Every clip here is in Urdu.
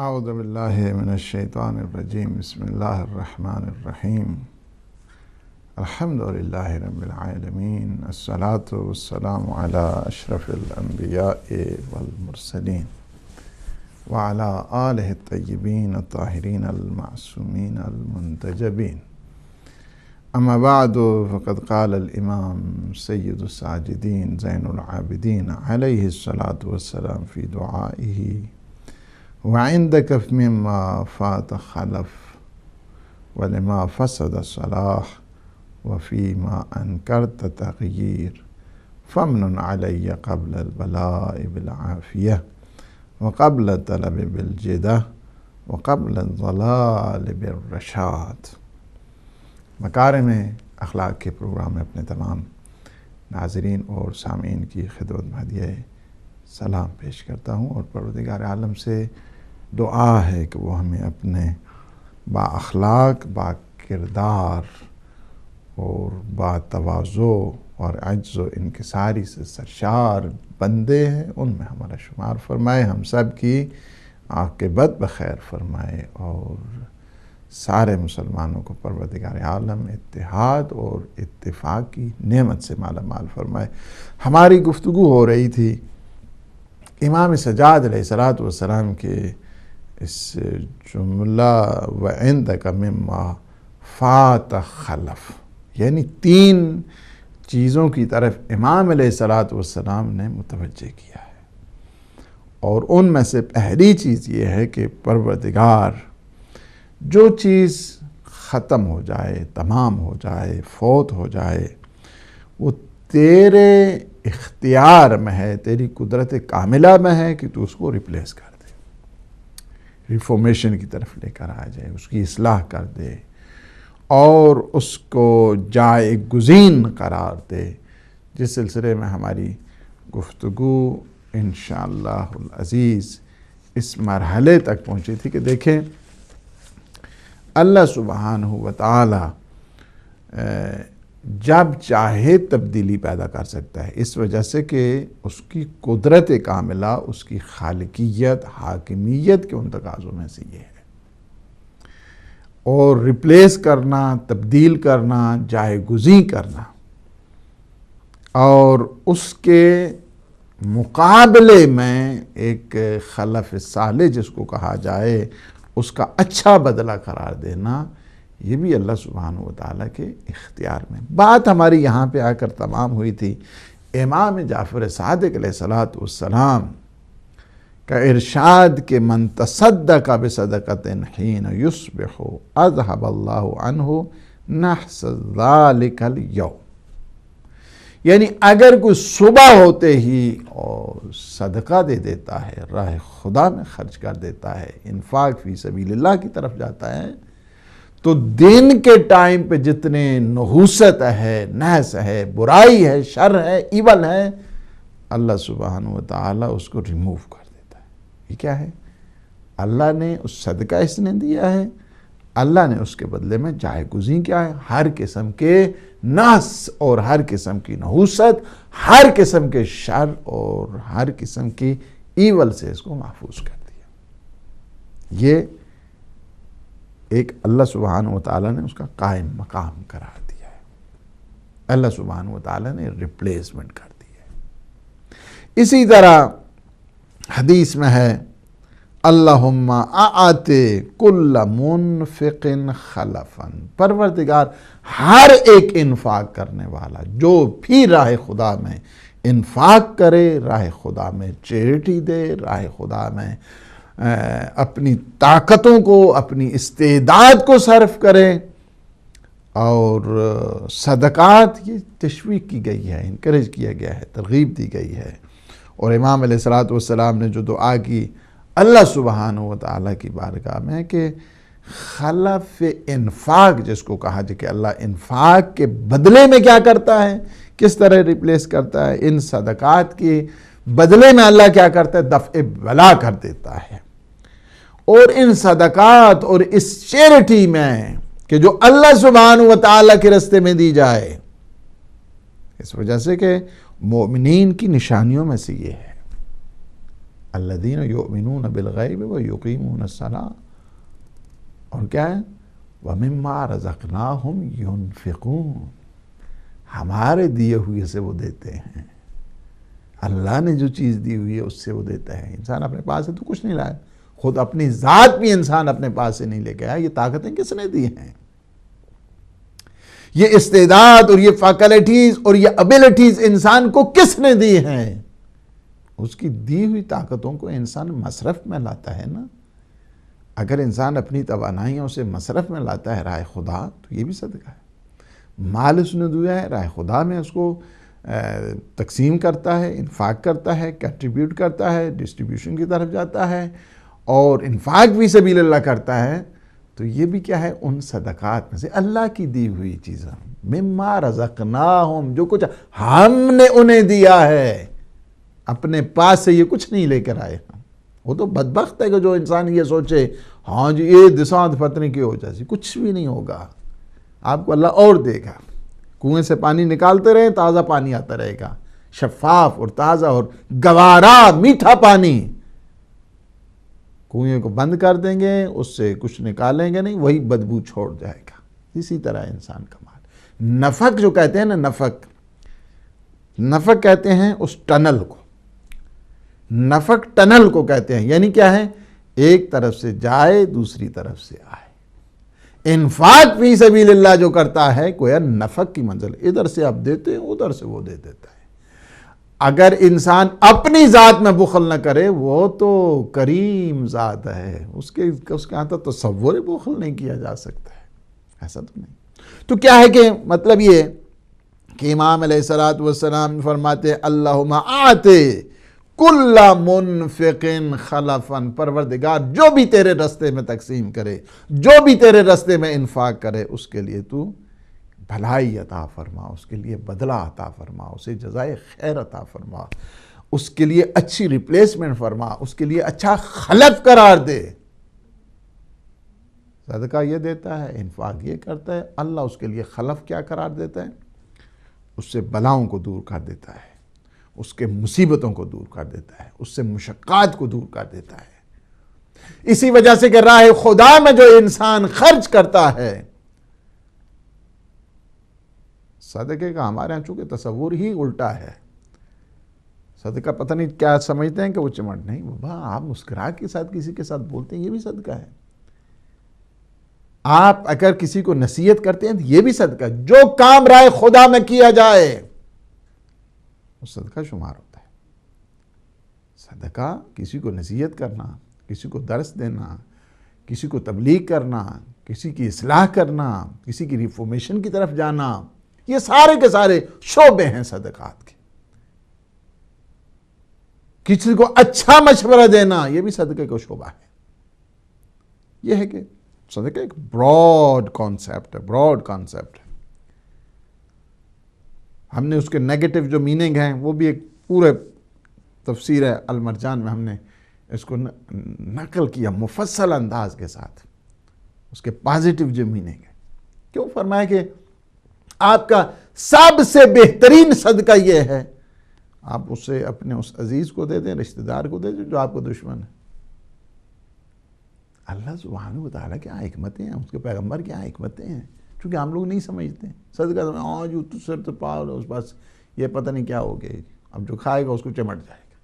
اعوذ باللہ من الشیطان الرجیم بسم اللہ الرحمن الرحیم الحمدللہ رب العالمین الصلاة والسلام علی اشرف الانبیاء والمرسلین وعلی آلہ الطیبین الطاہرین المعصومین المنتجبین اما بعد فقد قال الامام سید الساجدین زین العابدین علیہ الصلاة والسلام فی دعائہ وعندك مما فات خلف ولما فسد صلاح وفيما أنكرت تغيير فمن علي قبل البلاء بالعافية وقبل الطلب بالجدة وقبل الضلال بالرشاد۔ مکارم اخلاق کے پروگرام میں اپنے تمام ناظرین اور سامعین کی خدمت میں ہدیہ سلام پیش کرتا ہوں اور پروردگار عالم سے دعا ہے کہ وہ ہمیں اپنے با اخلاق، با کردار اور با تواضع اور عجز و انکساری سے سرشار بندے ہیں ان میں ہمارا شمار فرمائے، ہم سب کی عاقبت بخیر فرمائے اور سارے مسلمانوں کو پروردگار عالم اتحاد اور اتفاق کی نعمت سے مالا مال فرمائے۔ ہماری گفتگو ہو رہی تھی امام سجاد علیہ السلام کے اس جملہ وعندک مما فات خلف، یعنی تین چیزوں کی طرف امام علیہ السلام نے متوجہ کیا ہے، اور ان میں سے پہلی چیز یہ ہے کہ پروردگار جو چیز ختم ہو جائے، تمام ہو جائے، فوت ہو جائے، وہ تیرے اختیار میں ہے، تیری قدرت کاملہ میں ہے کہ تو اس کو ریپلیس کر دے، ریفارمیشن کی طرف لے کر آ جائے، اس کی اصلاح کر دے اور اس کو جائے گزین قرار دے، جس سلسلے میں ہماری گفتگو انشاءاللہ العزیز اس مرحلے تک پہنچی تھی کہ دیکھیں اللہ سبحانہ وتعالی جب چاہے تبدیلی پیدا کر سکتا ہے، اس وجہ سے کہ اس کی قدرت کاملہ، اس کی خالقیت، حاکمیت کے ان تقاضوں میں سے یہ ہے، اور ریپلیس کرنا، تبدیل کرنا، جائے گزین کرنا اور اس کے مقابلے میں ایک خلف صالح جس کو کہا جائے اس کا اچھا بدلہ قرار دینا، یہ بھی اللہ سبحانہ وتعالیٰ کے اختیار میں۔ بات ہماری یہاں پہ آ کر تمام ہوئی تھی امام جعفر صادق علیہ السلام کا ارشاد کہ من تصدق بصدقۃ حین یصبح اذهب اللہ عنہ نحس ذلک الیوم، یعنی اگر کوئی صبح ہوتے ہی اور صدقہ دے دیتا ہے، راہ خدا میں خرچ کر دیتا ہے، انفاق فی سبیل اللہ کی طرف جاتا ہے، تو دن کے ٹائم پہ جتنے نحوست ہے، نحس ہے، برائی ہے، شر ہے، ایول ہے، اللہ سبحانہ وتعالی اس کو ریموو کر دیتا ہے۔ یہ کیا ہے؟ اللہ نے اس صدقہ اس نے دیا ہے، اللہ نے اس کے بدلے میں جائے گزین کیا ہے، ہر قسم کے نحس اور ہر قسم کی نحوست، ہر قسم کے شر اور ہر قسم کی ایول سے اس کو محفوظ کر دیا۔ یہ ایک اللہ سبحانہ وتعالی نے اس کا قائم مقام قرار دیا ہے، اللہ سبحانہ وتعالی نے ریپلیسمنٹ کر دی ہے۔ اسی طرح حدیث میں ہے اللہم اعط کل منفق خلفا، پروردگار ہر ایک انفاق کرنے والا جو بھی راہ خدا میں انفاق کرے، راہ خدا میں چیریٹی دے، راہ خدا میں اپنی طاقتوں کو، اپنی استعداد کو صرف کرے، اور صدقات یہ تشویق کی گئی ہے، انکریج کیا گیا ہے، ترغیب دی گئی ہے۔ اور امام علیہ السلام نے جو دعا کی اللہ سبحانہ وتعالی کی بارگاہ میں کہ خلف انفاق جس کو کہا جائے کہ اللہ انفاق کے بدلے میں کیا کرتا ہے، کس طرح ریپلیس کرتا ہے، ان صدقات کے بدلے میں اللہ کیا کرتا ہے، دفع بلا کر دیتا ہے۔ اور ان صدقات اور اس چیریٹی میں کہ جو اللہ سبحانہ وتعالی کے راستے میں دی جائے، اس وجہ سے کہ مومنین کی نشانیوں میں سے یہ ہے الذین یؤمنون بالغیب ویقیمون الصلاۃ، اور کیا ہے وَمِمَّا رَزَقْنَاهُمْ يُنْفِقُونَ، ہمارے دیے ہوئے سے وہ دیتے ہیں، اللہ نے جو چیز دی ہوئی ہے اس سے وہ دیتا ہے۔ انسان اپنے پاس سے تو کچھ نہیں لایا، خود اپنی ذات بھی انسان اپنے پاس سے نہیں لے کے آیا۔ یہ طاقتیں کس نے دی ہیں؟ یہ استعداد اور یہ فیکلٹیز اور یہ ابیلٹیز انسان کو کس نے دی ہیں؟ اس کی دی ہوئی طاقتوں کو انسان مصرف میں لاتا ہے نا۔ اگر انسان اپنی توانائیوں سے مصرف میں لاتا ہے راہ خدا، تو یہ بھی صدقہ ہے۔ مال اس نے دیا ہے، راہ خدا میں اس کو تقسیم کرتا ہے، انفاق کرتا ہے، کنٹریبیوٹ کرتا ہے، ڈسٹریبیوشن کی طرف جاتا ہے، اور انفاق فی سبیل اللہ کرتا ہے، تو یہ بھی کیا ہے؟ ان صدقات میں سے اللہ کی دی ہوئی چیزیں، مما رزقناہم، جو کچھ ہم نے انہیں دیا ہے، اپنے پاس سے یہ کچھ نہیں لے کر آئے۔ وہ تو بدبخت ہے کہ جو انسان یہ سوچے ہاں جی یہ دسانت پتنی کی ہو جائے، کچھ بھی نہیں ہوگا، آپ کو اللہ اور دے گا۔ کنویں سے پانی نکالتے رہیں، تازہ پانی آتا رہے گا، شفاف اور تازہ اور گوارا میٹھا پانی۔ کنویں کو بند کر دیں گے، اس سے کچھ نکالیں گے نہیں، وہی بدبو چھوڑ جائے گا۔ اسی طرح انسان کا مال، نفق جو کہتے ہیں نا، نفق کہتے ہیں اس ٹنل کو، نفق ٹنل کو کہتے ہیں، یعنی کیا ہے؟ ایک طرف سے جائے دوسری طرف سے آئے۔ انفاق فی سبیل اللہ جو کرتا ہے کوئی نفق کی منزل، ادھر سے آپ دیتے ہیں ادھر سے وہ دے دیتا ہے۔ اگر انسان اپنی ذات میں بخل نہ کرے، وہ تو کریم ذات ہے، اس کے ہاں تو تصور بخل نہیں کیا جا سکتا ہے، ایسا تو نہیں۔ تو کیا ہے کہ مطلب یہ کہ امام علیہ السلام فرماتے ہیں اللہم آتے کل منفق خلفا، پروردگار جو بھی تیرے رستے میں تقسیم کرے، جو بھی تیرے رستے میں انفاق کرے، اس کے لیے تو بھلائی عطا فرما، اس کے لیے بدلہ عطا فرما، اسے جزائے خیر عطا فرما، اس کے لیے اچھی ریپلیسمنٹ فرما، اس کے لیے اچھا خلف قرار دے۔ صدقہ یہ دیتا ہے، انفاق یہ کرتا ہے، اللہ اس کے لیے خلف کیا قرار دیتا ہے؟ اس سے بلاؤں کو دور کر دیتا ہے، اس کے مصیبتوں کو دور کر دیتا ہے، اس سے مشقات کو دور کر دیتا ہے۔ اسی وجہ سے کہ راہ خدا میں جو انسان خرچ کرتا ہے، صدقے کا ہمارے یہاں چونکہ تصور ہی الٹا ہے، صدقہ پتہ نہیں کیا سمجھتے ہیں کہ وہ چمٹ، نہیں بابا، آپ مسکرا کے ساتھ کسی کے ساتھ بولتے ہیں یہ بھی صدقہ ہے۔ آپ اگر کسی کو نصیحت کرتے ہیں تو یہ بھی صدقہ ہے۔ جو کام راہ خدا میں کیا جائے وہ صدقہ شمار ہوتا ہے۔ صدقہ کسی کو نصیحت کرنا، کسی کو درس دینا، کسی کو تبلیغ کرنا، کسی کی اصلاح کرنا، کسی کی ریفارمیشن کی طرف جانا، یہ سارے کے سارے شعبے ہیں صدقات کے۔ کسی کو اچھا مشورہ دینا، یہ بھی صدقے کا شعبہ ہے۔ یہ ہے کہ صدقہ ایک براڈ کانسیپٹ ہے۔ ہم نے اس کے نیگیٹو جو میننگ ہیں وہ بھی ایک پورے تفسیر المرجان میں ہم نے اس کو نقل کیا مفصل انداز کے ساتھ، اس کے پازیٹیو جو میننگ ہے۔ کیوں فرمایا کہ آپ کا سب سے بہترین صدقہ یہ ہے آپ اسے اپنے اس عزیز کو دے دیں، رشتہ دار کو دے دیں جو آپ کو دشمن ہے۔ اللہ سبحانہ و تعالیٰ کیا حکمتیں ہیں، اس کے پیغمبر کیا حکمتیں ہیں، چونکہ ہم لوگ نہیں سمجھتے۔ صدقہ جو تو سر تو پاؤ اس پاس یہ پتہ نہیں کیا ہو گیا، اب جو کھائے گا اس کو چمٹ جائے گا،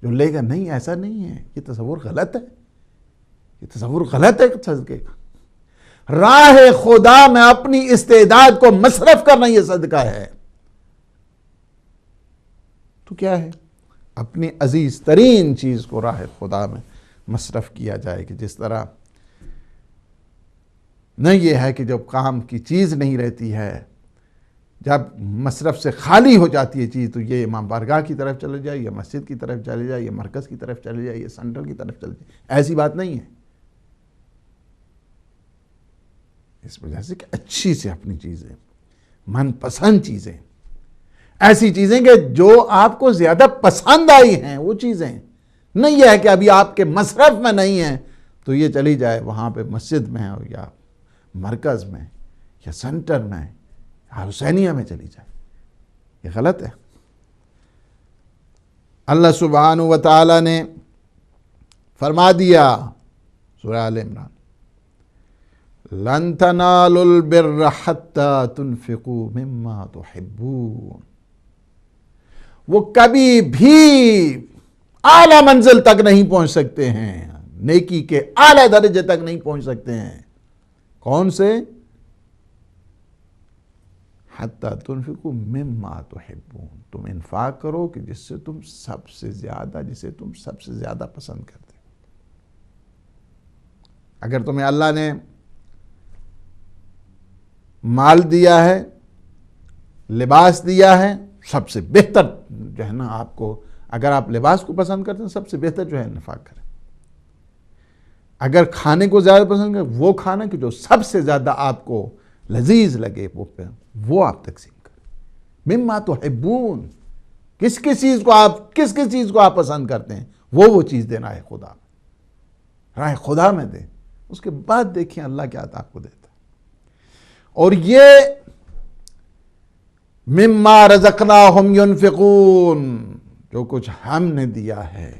جو لے گا نہیں، ایسا نہیں ہے، یہ تصور غلط ہے، یہ تصور غلط ہے صدقے کا۔ راہ خدا میں اپنی استعداد کو مصرف کرنا یہ صدقہ ہے۔ تو کیا ہے؟ اپنی عزیز ترین چیز کو راہ خدا میں مصرف کیا جائے، کہ جس طرح نہ یہ ہے کہ جب کام کی چیز نہیں رہتی ہے، جب مصرف سے خالی ہو جاتی ہے چیز، تو یہ امام بارگاہ کی طرف چلے جائے، یا مسجد کی طرف چلے جائے، یا مرکز کی طرف چلے جائے، یا سینٹر کی طرف چلے جائے، ایسی بات نہیں ہے۔ اس وجہ سے کہ اچھی سے اپنی چیزیں، من پسند چیزیں، ایسی چیزیں کہ جو آپ کو زیادہ پسند آئی ہیں، وہ چیزیں نہیں ہے کہ ابھی آپ کے مصرف میں نہیں ہیں تو یہ چلی جائے وہاں پہ مسجد میں یا مرکز میں یا سینٹر میں یا حسینیہ میں چلی جائے، یہ غلط ہے۔ اللہ سبحانہ و تعالیٰ نے فرما دیا سورہ آل عمران، لن تنالوا البر حتى تنفقوا مما تحبون، وہ کبھی بھی اعلی منزل تک نہیں پہنچ سکتے ہیں، نیکی کے اعلی درجے تک نہیں پہنچ سکتے ہیں۔ کون سے؟ حتی تنفقوا مما تحبون، تم انفاق کرو کہ جس سے تم سب سے زیادہ، جسے تم سب سے زیادہ پسند کرتے۔ اگر تمہیں اللہ نے مال دیا ہے، لباس دیا ہے، سب سے بہتر جو ہے نا، آپ کو اگر آپ لباس کو پسند کرتے ہیں سب سے بہتر جو ہے انفاق کریں۔ اگر کھانے کو زیادہ پسند کریں، وہ کھانا کہ جو سب سے زیادہ آپ کو لذیذ لگے وہ آپ تقسیم کریں۔ مما تحبون، کس چیز کو آپ پسند کرتے ہیں وہ چیز دینا ہے خدا میں، راہ خدا میں دیں، اس کے بعد دیکھیں اللہ کیا عطا آپ کو دیتا ہے۔ اور یہ مما رزقناہم ینفقون، جو کچھ ہم نے دیا ہے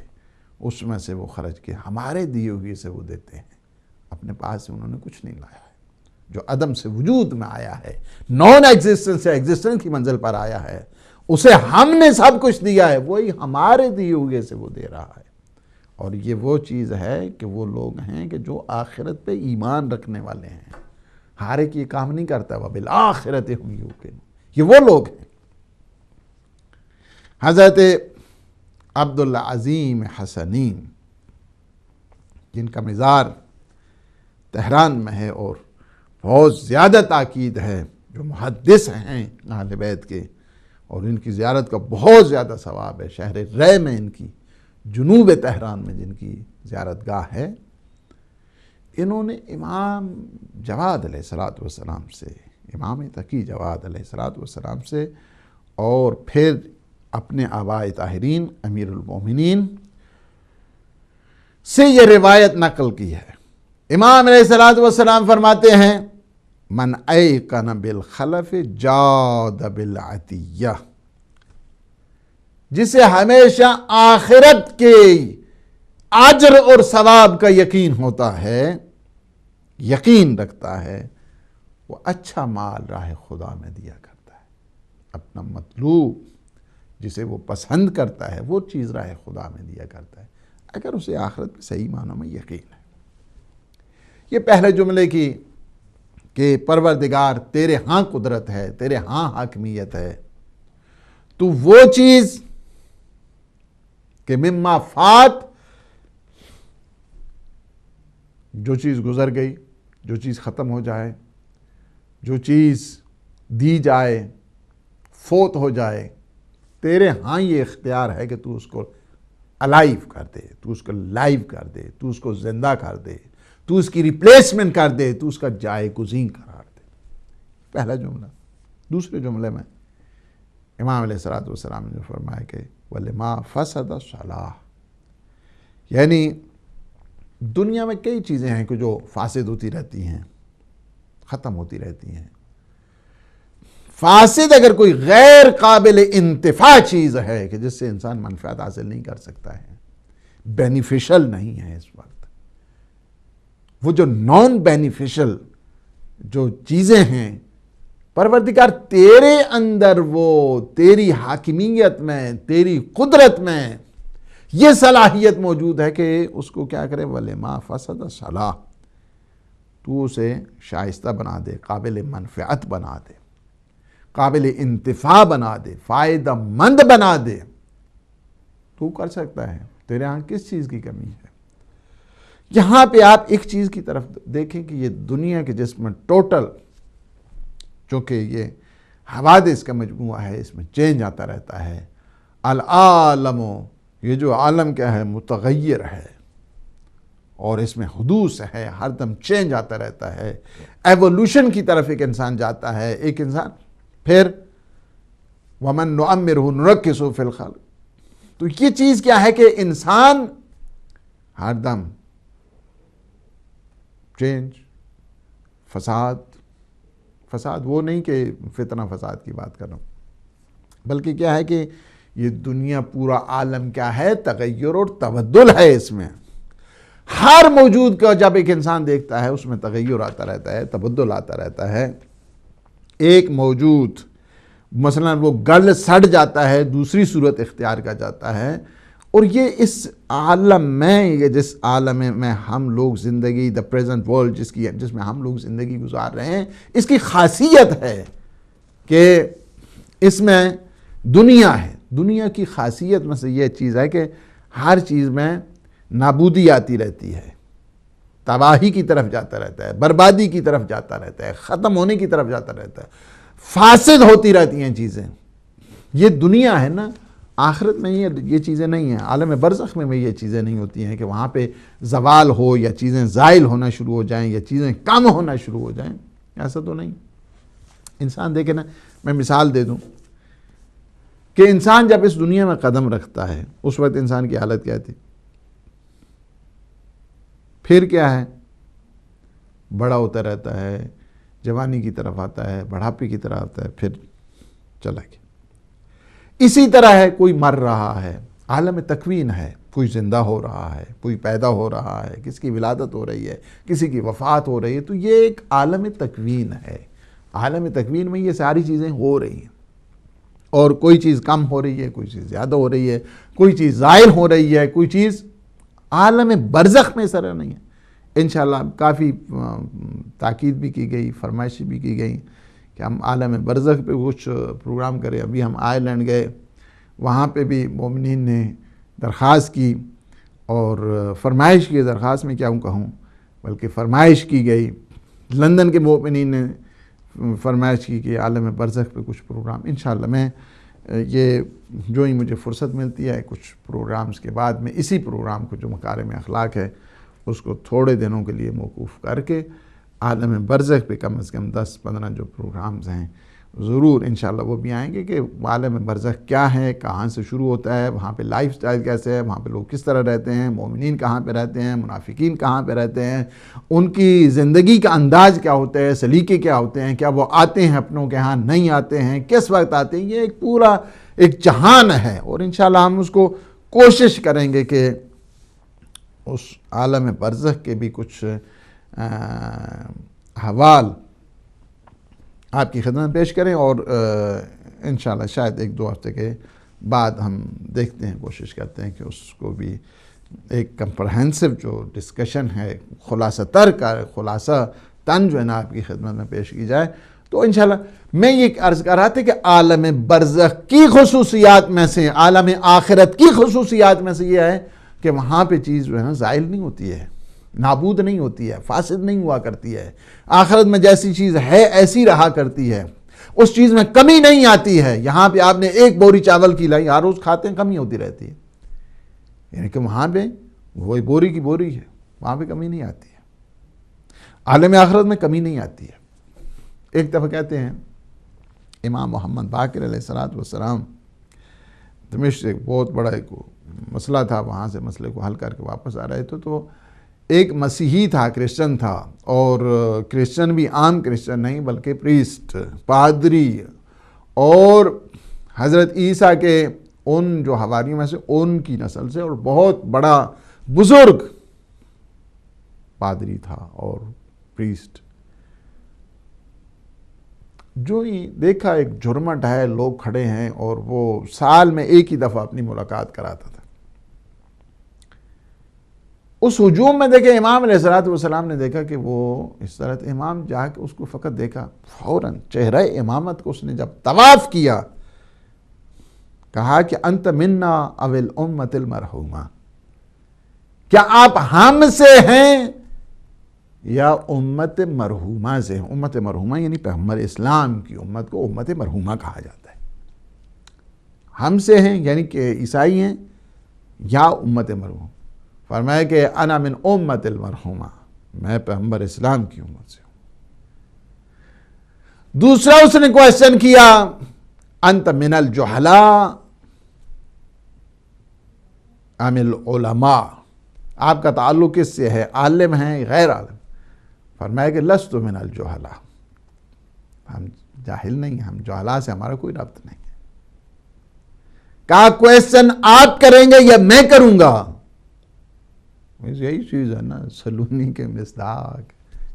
اس میں سے وہ خرچ کیا، ہمارے دیے ہوئے سے وہ دیتے ہیں، اپنے پاس سے انہوں نے کچھ نہیں لایا ہے۔ جو عدم سے وجود میں آیا ہے، نان ایگزسٹنس سے ایگزسٹنس کی منزل پر آیا ہے، اسے ہم نے سب کچھ دیا ہے، وہی ہمارے دیے ہوئے سے وہ دے رہا ہے۔ اور یہ وہ چیز ہے کہ وہ لوگ ہیں کہ جو آخرت پہ ایمان رکھنے والے ہیں، ہر ایک یہ کام نہیں کرتا، وَبِالْآخِرَةِ هُمْ یوقنون، یہ وہ لوگ ہیں۔ حضرت عبدالعظیم حسنی، جن کا مزار تہران میں ہے اور بہت زیادہ تاکید ہے، جو محدث ہیں اہل بیت کے، اور ان کی زیارت کا بہت زیادہ ثواب ہے۔ شہر رے میں ان کی، جنوب تہران میں جن کی زیارت گاہ ہے، انہوں نے امام جواد علیہ السلام سے، امام تقی جواد علیہ السلام سے، اور پھر اپنے آباء طاہرین امیر المومنین سے یہ روایت نقل کی ہے۔ امام علیہ السلام فرماتے ہیں، من ایقن بالخلف جاد بالعطیہ، جسے ہمیشہ آخرت کے اجر اور ثواب کا یقین ہوتا ہے، یقین رکھتا ہے، وہ اچھا مال راہ خدا میں دیا کرتا ہے۔ اپنا مطلوب جسے وہ پسند کرتا ہے وہ چیز راہ خدا میں دیا کرتا ہے، اگر اسے آخرت میں صحیح معنوں میں یقین ہے۔ یہ پہلے جملے کی کہ پروردگار تیرے ہاں قدرت ہے، تیرے ہاں حاکمیت ہے، تو وہ چیز کہ مما فات، جو چیز گزر گئی، جو چیز ختم ہو جائے، جو چیز دی جائے، فوت ہو جائے، تیرے ہاں یہ اختیار ہے کہ تو اس کو الائیو کر دے، تو اس کو لائیو کر دے، تو اس کو زندہ کر دے، تو اس کی ریپلیسمنٹ کر دے، تو اس کا جائے گزین قرار دے۔ پہلا جملہ۔ دوسرے جملے میں امام علیہ السلام نے فرمایا کہ وَلِمَا فَسَدَ الصَّلَاحُ، یعنی دنیا میں کئی چیزیں ہیں کہ جو فاسد ہوتی رہتی ہیں، ختم ہوتی رہتی ہیں۔ فاسد اگر کوئی غیر قابل انتفاع چیز ہے کہ جس سے انسان منفعت حاصل نہیں کر سکتا ہے، بینیفیشل نہیں ہے اس وقت، وہ جو نان بینیفیشل جو چیزیں ہیں، پروردگار تیرے اندر وہ تیری حاکمیت میں، تیری قدرت میں یہ صلاحیت موجود ہے کہ اس کو کیا کرے، وَلِمَا فَسَدَ صلاح، تو اسے شائستہ بنا دے، قابل منفعت بنا دے، قابل انتفاع بنا دے، فائدہ مند بنا دے، تو کر سکتا ہے۔ تیرے ہاں کس چیز کی کمی ہے؟ یہاں پہ آپ ایک چیز کی طرف دیکھیں کہ یہ دنیا کے جس میں ٹوٹل، چونکہ یہ حوادث کا مجموعہ ہے، اس میں چینج آتا رہتا ہے۔ العالم، یہ جو عالم کیا ہے، متغیر ہے، اور اس میں حدوث ہے، ہر دم چینج آتا رہتا ہے، ایوولوشن کی طرف ایک انسان جاتا ہے، ایک انسان پھر وَمَن نُعَمِّرْهُ نُنَكِّسُهُ فِي الْخَلْقِ، تو یہ چیز کیا ہے کہ انسان ہر دم چینج، فساد وہ نہیں کہ فتنہ فساد کی بات کر رہا ہوں، بلکہ کیا ہے کہ یہ دنیا پورا عالم کیا ہے، تغیر اور تبدل ہے اس میں، ہر موجود کا جب ایک انسان دیکھتا ہے اس میں تغیر آتا رہتا ہے، تبدل آتا رہتا ہے. ایک موجود مثلا وہ گل سڑ جاتا ہے، دوسری صورت اختیار کر جاتا ہے. اور یہ اس عالم میں، جس عالم میں ہم لوگ زندگی، دا پریزنٹ ورلڈ جس میں ہم لوگ زندگی گزار رہے ہیں، اس کی خاصیت ہے کہ اس میں دنیا ہے. دنیا کی خاصیت میں سے یہ چیز ہے کہ ہر چیز میں نابودی آتی رہتی ہے، تباہی کی طرف جاتا رہتا ہے، بربادی کی طرف جاتا رہتا ہے، ختم ہونے کی طرف جاتا رہتا ہے، فاسد ہوتی رہتی ہیں چیزیں. یہ دنیا ہے نا. آخرت میں یہ چیزیں نہیں ہیں. عالم برزخ میں یہ چیزیں نہیں ہوتی ہیں کہ وہاں پہ زوال ہو یا چیزیں زائل ہونا شروع ہو جائیں یا چیزیں کم ہونا شروع ہو جائیں. ایسا تو نہیں. انسان دیکھیں نا، میں مثال دے دوں کہ انسان جب اس دنیا میں قدم رکھتا ہے اس وقت انسان کی حالت کیا تھی؟ پھر کیا ہے؟ بڑا ہوتا رہتا ہے، جوانی کی طرف آتا ہے، بڑھاپے کی طرف آتا ہے، پھر چلا گیا. اسی طرح ہے، کوئی مر رہا ہے، عالم تکوین ہے، کوئی زندہ ہو رہا ہے، کوئی پیدا ہو رہا ہے، کسی کی ولادت ہو رہی ہے، کسی کی وفات ہو رہی ہے. تو یہ ایک عالم تکوین ہے. عالم تکوین میں یہ ساری چیزیں ہو رہی ہیں، اور کوئی چیز کم ہو رہی ہے، کوئی چیز زیادہ ہو رہی ہے، کوئی چیز زائل ہو رہی ہے، کوئی چیز عالم برزخ میں سر نہیں ہے. انشاءاللہ کافی تاکید بھی کی گئی، فرمائش بھی کی گئی کہ ہم عالم برزخ پہ کچھ پروگرام کریں. ابھی ہم آئرلینڈ گئے، وہاں پہ بھی مومنین نے درخواست کی، اور فرمائش کی. درخواست میں کیا کہوں، بلکہ فرمائش کی گئی. لندن کے مومنین نے فرمائش کی کہ عالم برزخ پہ کچھ پروگرام. انشاءاللہ میں یہ جو ہی مجھے فرصت ملتی ہے کچھ پروگرامز کے بعد میں اسی پروگرام کو جو مکارم اخلاق ہے اس کو تھوڑے دنوں کے لیے موقوف کر کے عالم برزخ پہ کم از کم 10-15 جو پروگرامز ہیں ضرور انشاءاللہ وہ بھی آئیں گے کہ عالم برزخ کیا ہے، کہاں سے شروع ہوتا ہے، وہاں پہ لائف سٹائل کیسے ہے، وہاں پہ لوگ کس طرح رہتے ہیں، مومنین کہاں پہ رہتے ہیں، منافقین کہاں پہ رہتے ہیں، ان کی زندگی کا انداز کیا ہوتا ہے، سلیقے کیا ہوتے ہیں، کیا وہ آتے ہیں اپنوں کے ہاں، نہیں آتے ہیں، کس وقت آتے ہیں. یہ ایک پورا ایک جہان ہے، اور انشاءاللہ ہم اس کو کوشش کریں گے کہ اس عالم برزخ کے بھی کچھ احوال آپ کی خدمت پیش کریں. اور انشاءاللہ شاید 1-2 ہفتے کے بعد ہم دیکھتے ہیں، کوشش کرتے ہیں کہ اس کو بھی ایک کمپرہنسو جو ڈسکشن ہے، خلاصہ تن جو ہے نا آپ کی خدمت میں پیش کی جائے. تو انشاءاللہ میں یہ عرض کر رہا تھا کہ عالم برزخ کی خصوصیات میں سے، عالم آخرت کی خصوصیات میں سے یہ ہے کہ وہاں پہ چیز جو ہے نا زائل نہیں ہوتی ہے، نابود نہیں ہوتی ہے، فاسد نہیں ہوا کرتی ہے. آخرت میں جیسی چیز ہے ایسی رہا کرتی ہے، اس چیز میں کمی نہیں آتی ہے. یہاں پہ آپ نے 1 بوری چاول کی لائی، ہر روز کھاتے ہیں، کمی ہوتی رہتی ہے. یعنی کہ وہاں پہ وہی بوری کی بوری ہے، وہاں پہ کمی نہیں آتی ہے. عالم آخرت میں کمی نہیں آتی ہے. ایک دفعہ کہتے ہیں امام محمد باقر علیہ السلام دمشق سے بہت بڑا ایک مسئلہ تھا، وہاں سے مسئلے کو حل کر کے واپس آ رہے تھے. تو ایک مسیحی تھا، کرسچن تھا، اور کرسچن بھی عام کرسچن نہیں بلکہ پریسٹ، پادری، اور حضرت عیسیٰ کے ان جو حواریوں میں سے ان کی نسل سے، اور بہت بڑا بزرگ پادری تھا اور پریسٹ. جو ہی دیکھا ایک جھرمٹ ہے، لوگ کھڑے ہیں، اور وہ سال میں 1 ہی دفعہ اپنی ملاقات کراتا تھا. اس ہجوم میں دیکھے امام علیہ السلام نے دیکھا کہ وہ اس طرح امام جا کے اس کو فقط دیکھا، فوراً چہرہ امامت کو اس نے جب طواف کیا، کہا کہ انت منا او الامت المرحومہ، کیا آپ ہم سے ہیں یا امت مرحومہ سے ہیں؟ امت مرحومہ یعنی پیغمبر اسلام کی امت کو امت مرحومہ کہا جاتا ہے. ہم سے ہیں یعنی کہ عیسائی ہیں یا امت مرحومہ. فرمایا کہ انا من امت المرحومہ، میں پیغمبر اسلام کی امت سے ہوں. دوسرا اس نے کویسچن کیا، انت من الجہلاء ام العلماء، آپ کا تعلق کس سے ہے، عالم ہیں غیر عالم؟ فرمایا کہ لست من الجہلاء، ہم جاہل نہیں ہیں، ہم جہلاء سے ہمارا کوئی ربط نہیں ہے. کہا کویسچن آپ کریں گے یا میں کروں گا؟ یہی چیز ہے نا، سلونی کے مصداق،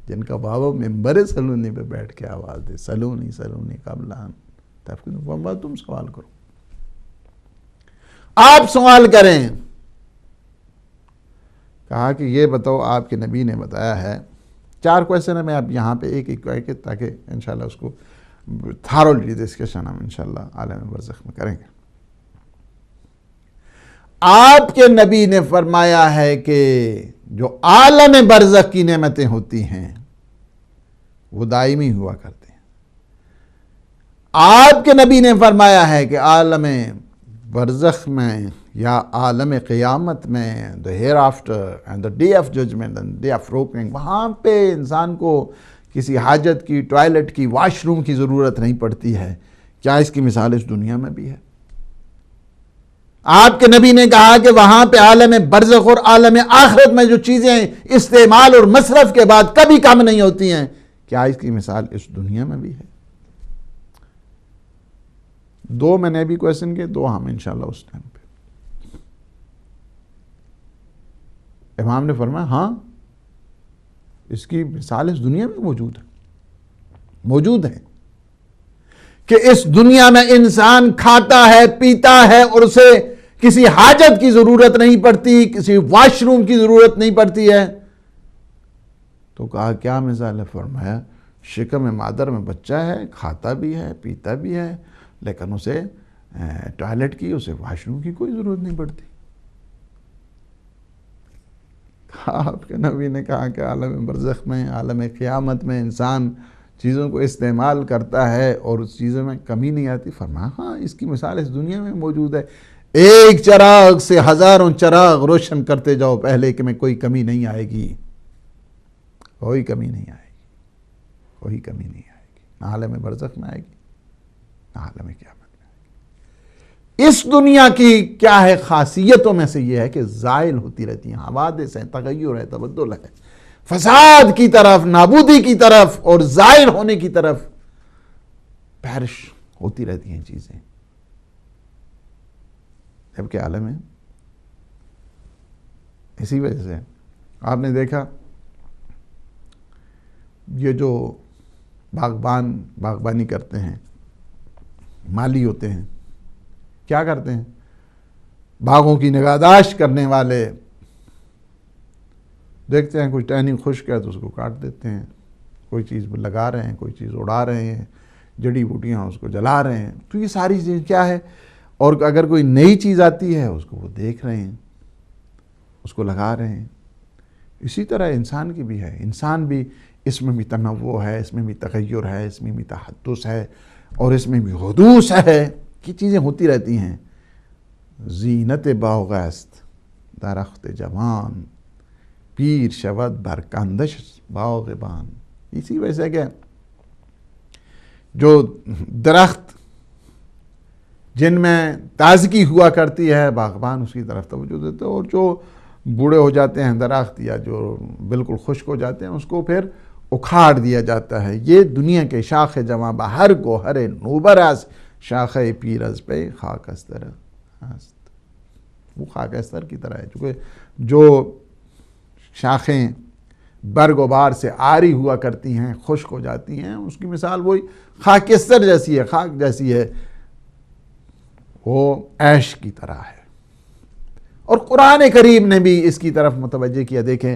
جن کا بابا ممبر سلونی پہ بیٹھ کے آواز دے، سلونی سلونی قبل ان تفقدوا، تم سوال کرو، آپ سوال کریں۔ کہا کہ یہ بتاؤ آپ کے نبی نے بتایا ہے، 4 کویسچن ہے، میں اب یہاں پہ ایک ایک کہ تاکہ انشاءاللہ اس کو تھارولی ڈسکشن ہم انشاءاللہ عالم برزخ میں کریں گے۔ آپ کے نبی نے فرمایا ہے کہ جو عالم برزخ کی نعمتیں ہوتی ہیں وہ دائمی ہوا کرتے ہیں۔ آپ کے نبی نے فرمایا ہے کہ عالم برزخ میں یا عالم قیامت میں the hereafter and the day of judgment and day of reckoning، وہاں پہ انسان کو کسی حاجت کی، ٹوائلٹ کی، واش روم کی ضرورت نہیں پڑتی ہے۔ کیا اس کی مثال اس دنیا میں بھی ہے؟ آپ کے نبی نے کہا کہ وہاں پہ عالم برزخ اور عالم آخرت میں جو چیزیں استعمال اور مصرف کے بعد کبھی کم نہیں ہوتی ہیں، کیا اس کی مثال اس دنیا میں بھی ہے؟ 2 میں نے بھی کویسچن کے، 2 ہم انشاءاللہ اس ٹائم پہ۔ امام نے فرمایا ہاں، اس کی مثال اس دنیا میں موجود ہے کہ اس دنیا میں انسان کھاتا ہے، پیتا ہے اور اسے کسی حاجت کی ضرورت نہیں پڑتی، کسی واش روم کی ضرورت نہیں پڑتی ہے۔ تو کہا کیا مثال ہے؟ فرمایا شکم مادر میں بچہ ہے، کھاتا بھی ہے، پیتا بھی ہے، لیکن اسے ٹوائلٹ کی، اسے واش روم کی کوئی ضرورت نہیں پڑتی۔ آپ کے نبی نے کہا کہ عالم برزخ میں، عالم قیامت میں انسان چیزوں کو استعمال کرتا ہے اور اس چیزوں میں کمی نہیں آتی۔ فرمایا ہاں، اس کی مثال اس دنیا میں موجود ہے۔ ایک چراغ سے ہزاروں چراغ روشن کرتے جاؤ پہلے کہ میں کوئی کمی نہیں آئے گی، کوئی کمی نہیں آئے گی، کوئی کمی نہیں آئے گی، نہ عالم برزخ میں آئے گی نہ عالم قیامت میں آئے گی۔ اس دنیا کی کیا ہے خاصیتوں میں سے یہ ہے کہ زائل ہوتی رہتی ہیں، حوادث ہیں، تغیر ہے، تبدل ہے، فساد کی طرف، نابودی کی طرف اور زائل ہونے کی طرف پہرش ہوتی رہتی ہیں چیزیں، جبکہ عالم ہے۔ اسی وجہ سے آپ نے دیکھا یہ جو باغبانی کرتے ہیں، مالی ہوتے ہیں، کیا کرتے ہیں؟ باغوں کی نگہداشت کرنے والے دیکھتے ہیں کوئی ٹہنی خشک ہے تو اس کو کاٹ دیتے ہیں، کوئی چیز لگا رہے ہیں، کوئی چیز اڑا رہے ہیں، جڑی بوٹیاں اس کو جلا رہے ہیں۔ تو یہ ساری چیز کیا ہے؟ اور اگر کوئی نئی چیز آتی ہے اس کو وہ دیکھ رہے ہیں، اس کو لگا رہے ہیں۔ اسی طرح انسان کی بھی ہے، انسان بھی اس میں بھی تنوع ہے، اس میں بھی تغیر ہے، اس میں بھی تحدث ہے اور اس میں بھی حدوث ہے، کہ چیزیں ہوتی رہتی ہیں۔ زینت باغ است درخت جوان، پیر شود برکندش باغبان۔ اسی وجہ سے کہ جو درخت جن میں تازگی ہوا کرتی ہے، باغبان اس کی طرف توجہ دیتے ہیں، اور جو بوڑھے ہو جاتے ہیں درخت یا جو بالکل خشک ہو جاتے ہیں اس کو پھر اکھاڑ دیا جاتا ہے۔ یہ دنیا کے شاخ جواں بہر کو ہر نوبر از شاخ پیرز پہ خاک استر است۔ وہ خاک استر کی طرح ہے، چونکہ جو شاخیں برگ و بار سے آری ہوا کرتی ہیں، خشک ہو جاتی ہیں، اس کی مثال وہی خاکستر جیسی ہے، خاک جیسی ہے، وہ عیش کی طرح ہے۔ اور قرآن کریم نے بھی اس کی طرف متوجہ کیا، دیکھیں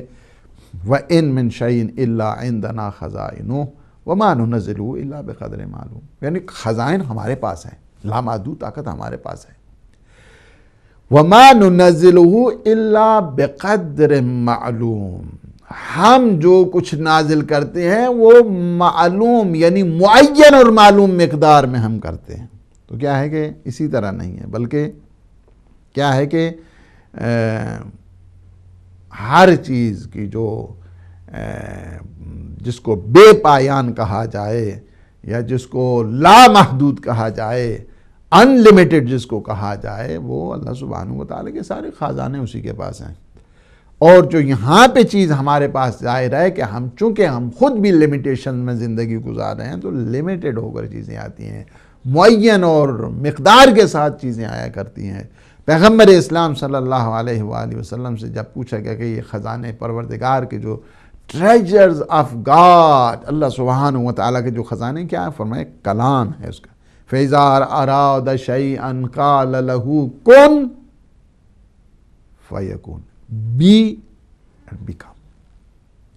وَإِن مِّن شَيْءٍ إِلَّا عِندَنَا خَزَائِنُهُ وَمَا نُنَزِّلُهُ إِلَّا بِقَدْرٍ مَعْلُومٍ، یعنی خزائن ہمارے پاس ہیں، لامحدود طاقت ہمارے پاس ہے۔ وَمَا نُنَزِّلُهُ إِلَّا بِقَدْرٍ مَعْلُومٍ، ہم جو کچھ نازل کرتے ہیں وہ معلوم یعنی معین اور معلوم مقدار میں ہم کرتے ہیں۔ تو کیا ہے کہ اسی طرح نہیں ہے، بلکہ کیا ہے کہ ہر چیز کی جو جس کو بے پایان کہا جائے یا جس کو لامحدود کہا جائے، ان لمیٹڈ جس کو کہا جائے، وہ اللہ سبحانہ وتعالی کے سارے خزانے اسی کے پاس ہیں۔ اور جو یہاں پہ چیز ہمارے پاس ظاہر ہے کہ چونکہ ہم خود بھی لمیٹیشن میں زندگی گزار رہے ہیں، تو لمیٹڈ ہو کر چیزیں آتی ہیں، معین اور مقدار کے ساتھ چیزیں آیا کرتی ہیں۔ پیغمبر اسلام صلی اللہ علیہ وآلہ وسلم سے جب پوچھا گیا کہ یہ خزانے پروردگار کے جو ٹریجرز آف گاڈ، اللہ سبحانہ و تعالیٰ کے جو خزانے کیا ہیں، فرمایا کلام ہے اس کا، فَإِذَا أَرَادَ شَيْئًا قَالَ لَهُ كُن فَيَكُن، بی اینڈ بیکم.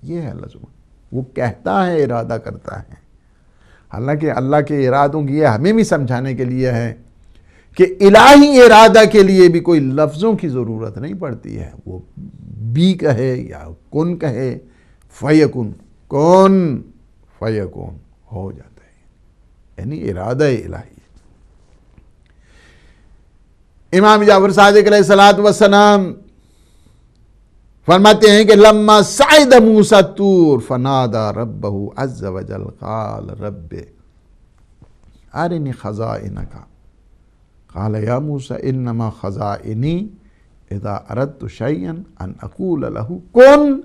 یہ ہے اللہ سبحانہ، وہ کہتا ہے، ارادہ کرتا ہے. حالانکہ اللہ کے ارادوں کی یہ ہمیں بھی سمجھانے کے لیے ہے کہ الہی ارادہ کے لیے بھی کوئی لفظوں کی ضرورت نہیں پڑتی ہے. وہ بی کہے یا کن کہے، فیکن، کن فیکن، ہو جاتا ہے، یعنی ارادہ الہی. امام جعفر صادق علیہ السلام فرماتے ہیں کہ لما صعد موسیٰ الطور فنادى ربه عز وجل قال رب ارنی خزائنک قال یا موسیٰ انما خزائنی اذا اردت شیئا ان اقول له کن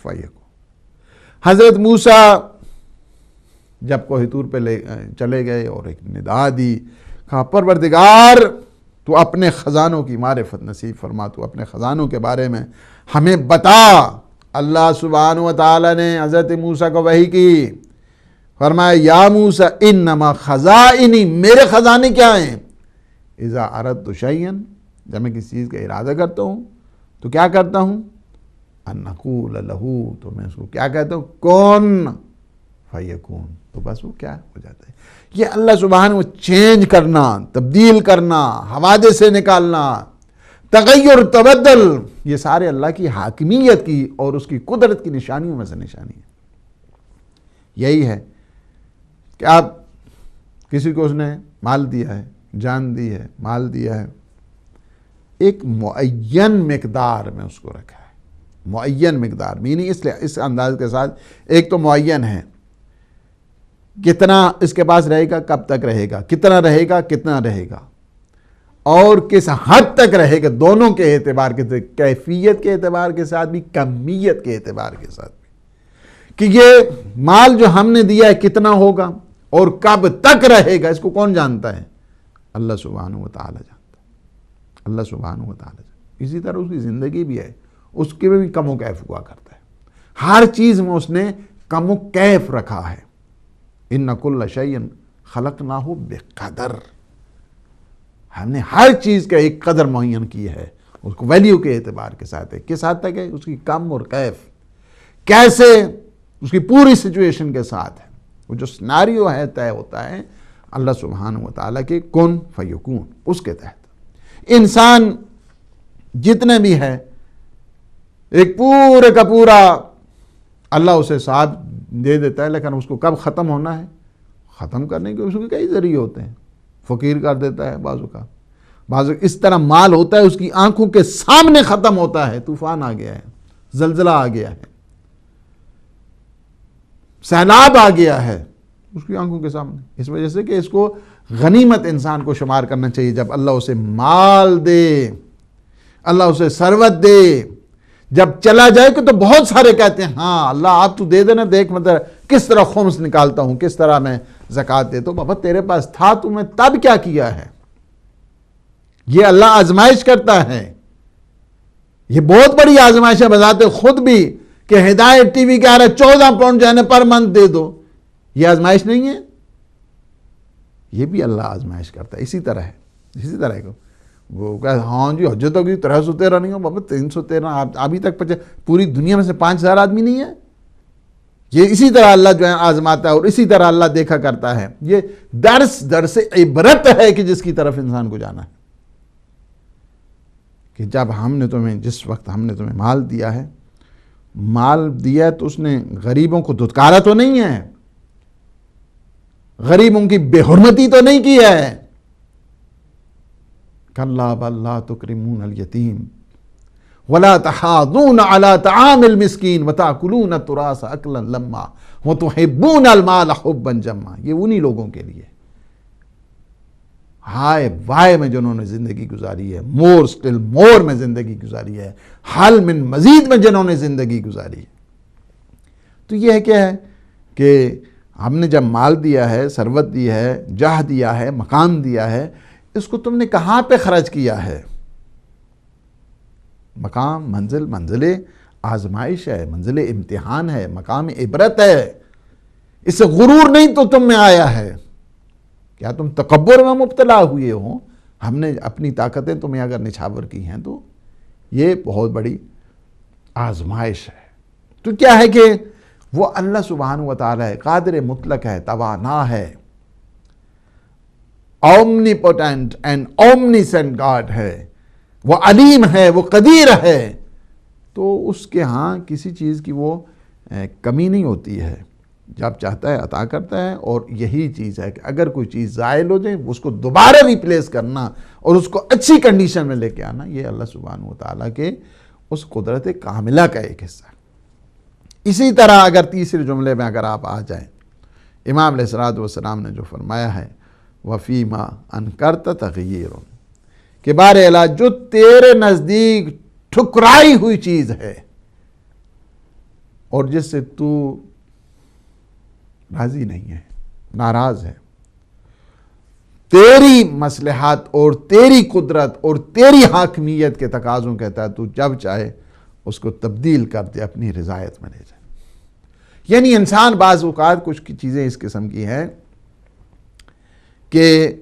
فیکن. حضرت موسیٰ جب کوہ طور پہ چلے گئے اور ایک ندا دی، کہا پروردگار تو اپنے خزانوں کی معرفت نصیب فرما، تو اپنے خزانوں کے بارے میں ہمیں بتا. اللہ سبحانہ و تعالیٰ نے حضرت موسیٰ کو وحی کی، فرمایا یا موسیٰ انما خزائنی، میرے خزانے کیا ہیں، اذا اردت شیئا، جب میں کسی چیز کا ارادہ کرتا ہوں تو کیا کرتا ہوں، ان اقول لہو، تو میں اس کو کیا کہتا ہوں، کن فیکون، تو بس وہ کیا ہو جاتا ہے. یہ اللہ سبحانہ وہ چینج کرنا، تبدیل کرنا، حوادث سے نکالنا، تغیر تبدل، یہ سارے اللہ کی حاکمیت کی اور اس کی قدرت کی نشانیوں میں سے نشانی ہے. یہی ہے کہ آپ کسی کو اس نے مال دیا ہے، جان دی ہے، مال دیا ہے، ایک معین مقدار میں اس کو رکھا ہے، معین مقدار مینی اس انداز کے ساتھ، ایک تو معین ہے کتنا اس کے پاس رہے گا، کب تک رہے گا، کتنا رہے گا، کتنا رہے گا، اور کس حد تک رہے گا، دونوں کے اعتبار کے ساتھ، کیفیت کے اعتبار کے ساتھ بھی، کمیت کے اعتبار کے ساتھ بھی، کہ یہ مال جو ہم نے دیا ہے کتنا ہوگا اور کب تک رہے گا، اس کو کون جانتا ہے، اللہ سبحانہ و تعالیٰ جانتا ہے، اللہ سبحانہ و تعالیٰ جانتا ہے. اسی طرح اس کی زندگی بھی ہے، اس کے بھی کم و کیف ہوا کرتا ہے، ہر چیز میں اس نے کم و کیف رکھا ہے. ان کل شیء خلقناہ بقدر، ہم نے ہر چیز کا ایک قدر معین کی ہے، اس کو ویلیو کے اعتبار کے ساتھ ہے، کس حد تک ہے، اس کی کم اور کیف کیسے، اس کی پوری سچویشن کے ساتھ ہے. وہ جو سناریو ہے طے ہوتا ہے اللہ سبحانہ و تعالیٰ کے کن فیکون، اس کے تحت. انسان جتنے بھی ہے ایک پورے کا پورا اللہ اسے صاحب دے دیتا ہے، لیکن اس کو کب ختم ہونا ہے، ختم کرنے کے اس کے کئی ذریعے ہوتے ہیں. فقیر کر دیتا ہے بعضوں کا، بعضوں اس طرح مال ہوتا ہے اس کی آنکھوں کے سامنے ختم ہوتا ہے، طوفان آ گیا ہے، زلزلہ آ گیا ہے، سیلاب آ گیا ہے اس کی آنکھوں کے سامنے. اس وجہ سے کہ اس کو غنیمت انسان کو شمار کرنا چاہیے جب اللہ اسے مال دے، اللہ اسے ثروت دے. جب چلا جائے کہ تو بہت سارے کہتے ہیں ہاں اللہ آپ تو دے دینا، دیکھ مطلب کس طرح خمس نکالتا ہوں، کس طرح میں زکوٰۃ دیتا ہوں. بابا تیرے پاس تھا، تم نے تب کیا کیا ہے؟ یہ اللہ آزمائش کرتا ہے، یہ بہت بڑی آزمائش ہے بذات خود بھی، کہ ہدایت ٹی وی کہہ رہا ہے 14 پاؤنڈ جو ہے پر منتھ دے دو. یہ آزمائش نہیں ہے، یہ بھی اللہ آزمائش کرتا ہے. اسی طرح ہے، اسی طرح ہے. وہ کہا ہاں جی حجت ہوگی 313 نہیں ہو، بابا 313 ابھی تک پوری دنیا میں سے 5000 آدمی نہیں ہے. یہ اسی طرح اللہ جو ہے آزماتا ہے اور اسی طرح اللہ دیکھا کرتا ہے. یہ درس عبرت ہے کہ جس کی طرف انسان کو جانا ہے، کہ جب ہم نے تمہیں، جس وقت ہم نے تمہیں مال دیا ہے تو اس نے غریبوں کو دھتکارا تو نہیں ہے، غریبوں کی بے حرمتی تو نہیں کی ہے. کلا بل لا تکرمون الیتیم ولا تحاضون علی طعام المسکین وتاکلون التراث اکلا لما وتحبون المال حبا جما. یہ انہی لوگوں کے لیے ہائے وائے میں جنہوں نے زندگی گزاری ہے، مور سٹل مور میں زندگی گزاری ہے، حل من مزید میں جنہوں نے زندگی گزاری ہے. تو یہ کیا ہے کہ ہم نے جب مال دیا ہے، ثروت دی ہے، جاہ دیا ہے، مقام دیا ہے، اس کو تم نے کہاں پہ خرچ کیا ہے؟ مقام، منزل آزمائش ہے، منزل امتحان ہے، مقام عبرت ہے، اس سے غرور نہیں تو تم میں آیا ہے. کیا تم تکبر میں مبتلا ہوئے ہو؟ ہم نے اپنی طاقتیں تمہیں اگر نچھاور کی ہیں تو یہ بہت بڑی آزمائش ہے. تو کیا ہے کہ وہ اللہ سبحانہ و تعالی ہے، قادر مطلق ہے، توانا ہے، اومنیپوٹنٹ اینڈ اومنیسنٹ گاڈ ہے، وہ علیم ہے، وہ قدیر ہے. تو اس کے ہاں کسی چیز کی وہ کمی نہیں ہوتی ہے، جب چاہتا ہے عطا کرتا ہے. اور یہی چیز ہے کہ اگر کوئی چیز زائل ہو جائے اس کو دوبارہ ریپلیس کرنا اور اس کو اچھی کنڈیشن میں لے کے آنا، یہ اللہ سبحانہ و تعالیٰ کے اس قدرت کاملہ کا ایک حصہ ہے. اسی طرح اگر تیسرے جملے میں اگر آپ آ جائیں، امام علیہ السلام نے جو فرمایا ہے وَفِيمَا أَنْكَرْتَ تَغْيِيرٌ، کہ بہرحال جو تیرے نزدیک ٹھکرائی ہوئی چیز ہے اور جس سے تو راضی نہیں ہے، ناراض ہے، تیری مصلحت اور تیری قدرت اور تیری حاکمیت کے تقاضوں کے تحت تو جب چاہے اس کو تبدیل کر دے، اپنی رضایت میں لے جائے. یعنی انسان بعض اوقات کچھ چیزیں اس قسم کی ہیں کہ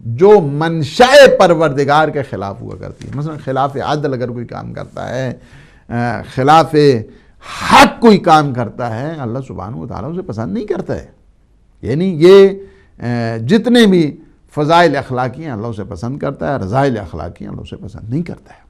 جو منشاء پروردگار کے خلاف ہوا کرتی ہے. مثلا خلاف عدل اگر کوئی کام کرتا ہے، خلاف حق کوئی کام کرتا ہے، اللہ سبحانہ و تعالیٰ اسے پسند نہیں کرتا ہے. یعنی یہ جتنے بھی فضائل اخلاقی ہیں اللہ اسے پسند کرتا ہے، رذائل اخلاقی ہیں اللہ اسے پسند نہیں کرتا ہے.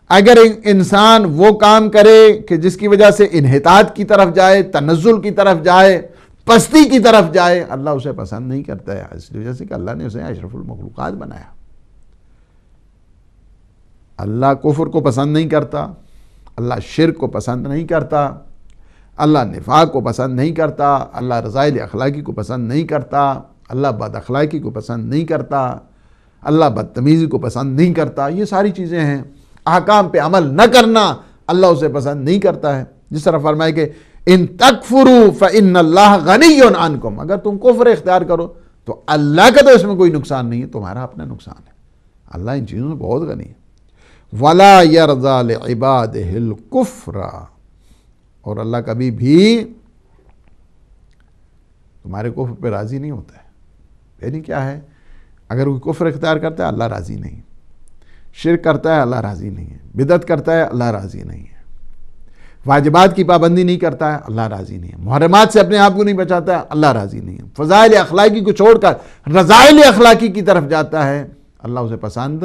اگر انسان وہ کام کرے کہ جس کی وجہ سے انحطاط کی طرف جائے، تنزل کی طرف جائے، پستی کی طرف جائے، اللہ اسے پسند نہیں کرتا ہے، اس وجہ سے کہ اللہ نے اسے اشرف المخلوقات بنایا. اللہ کفر کو پسند نہیں کرتا، اللہ شرک کو پسند نہیں کرتا، اللہ نفاق کو پسند نہیں کرتا، اللہ رذائل اخلاقی کو پسند نہیں کرتا، اللہ بد اخلاقی کو پسند نہیں کرتا، اللہ بدتمیزی کو پسند نہیں کرتا. یہ ساری چیزیں ہیں. احکام پہ عمل نہ کرنا اللہ اسے پسند نہیں کرتا ہے. جس طرح فرمائے کہ ان تکفروا فإن اللہ غنی عنکم، اگر تم کفر اختیار کرو تو اللہ کا تو اس میں کوئی نقصان نہیں ہے، تمہارا اپنا نقصان ہے. اللہ ان چیزوں سے بہت غنی ہے. وَلَا يَرْضَى لِعِبَادِهِ الْكُفْرَ، اور اللہ کبھی بھی تمہارے کفر پہ راضی نہیں ہوتا ہے. یعنی کیا ہے؟ اگر کوئی کفر اختیار کرتا ہے اللہ راضی نہیں، شرک کرتا ہے اللہ راضی نہیں ہے، بدعت کرتا ہے اللہ راضی نہیں ہے، واجبات کی پابندی نہیں کرتا ہے اللہ راضی نہیں ہے، محرمات سے اپنے آپ کو نہیں بچاتا ہے اللہ راضی نہیں ہے، فضائل اخلاقی کو چھوڑ کر رذائل اخلاقی کی طرف جاتا ہے اللہ اسے پسند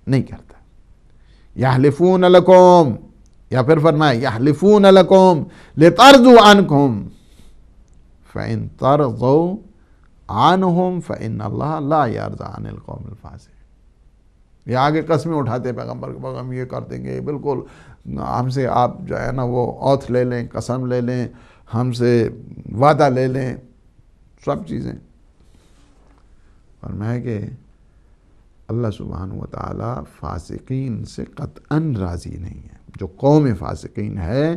نہیں کرتا. یحلفون لکم، یا پھر فرمائے یحلفون لکم لترضوا عنکم فإن ترضوا عنہم فإن اللہ لا یرضی عن القوم الفاسقین. یہ آگے قسمیں اٹھاتے پیغمبر کے، ہم یہ کر دیں گے، بالکل ہم سے آپ جو ہے نا وہ اوتھ لے لیں، قسم لے لیں، ہم سے وعدہ لے لیں، سب چیزیں. فرمایا کہ اللہ سبحانہ و تعالیٰ فاسقین سے قطعاً راضی نہیں ہے. جو قوم فاسقین ہے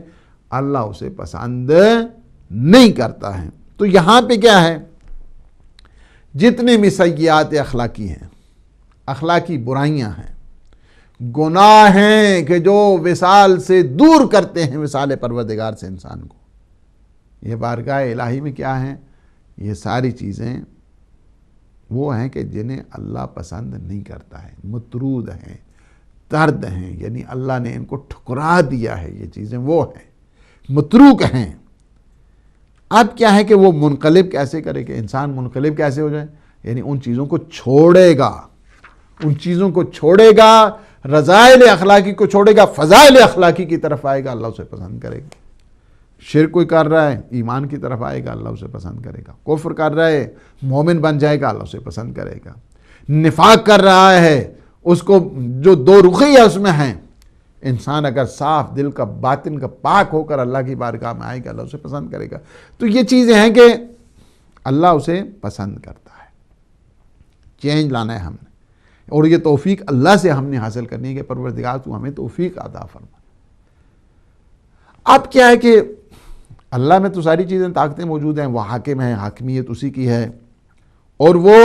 اللہ اسے پسند نہیں کرتا ہے. تو یہاں پہ کیا ہے؟ جتنے بھی سیئات اخلاقی ہیں، اخلاقی برائیاں ہیں، گناہ ہیں کہ جو وصال سے دور کرتے ہیں، وصال پروردگار سے انسان کو، یہ بارگاہ الہی میں کیا ہیں؟ یہ ساری چیزیں وہ ہیں کہ جنہیں اللہ پسند نہیں کرتا ہے، مطرود ہیں، طرد ہیں، یعنی اللہ نے ان کو ٹھکرا دیا ہے. یہ چیزیں وہ ہیں، متروک ہیں. اب کیا ہے کہ وہ منقلب کیسے کرے، کہ انسان منقلب کیسے ہو جائے؟ یعنی ان چیزوں کو چھوڑے گا، ان چیزوں کو چھوڑے گا، رذائل اخلاقی کو چھوڑے گا، فضائل اخلاقی کی طرف آئے گا اللہ اسے پسند کرے گا. شرک کوئی کر رہا ہے ایمان کی طرف آئے گا اللہ اسے پسند کرے گا. کفر کر رہا ہے مومن بن جائے گا اللہ اسے پسند کرے گا. نفاق کر رہا ہے اس کو جو دو رخی ہے اس میں ہیں، انسان اگر صاف دل کا باطن کا پاک ہو کر اللہ کی بارگاہ میں آئے گا اللہ اسے پسند کرے گا. تو یہ چیزیں ہیں کہ اللہ اسے پسند کرتا ہے. چینج لانا ہے ہم نے، اور یہ توفیق اللہ سے ہم نے حاصل کرنی ہے کہ پروردگار تو ہمیں توفیق عطا فرما. اب کیا ہے کہ اللہ میں تو ساری چیزیں طاقتیں موجود ہیں، وہ حاکم ہے، حاکمیت اسی کی ہے، اور وہ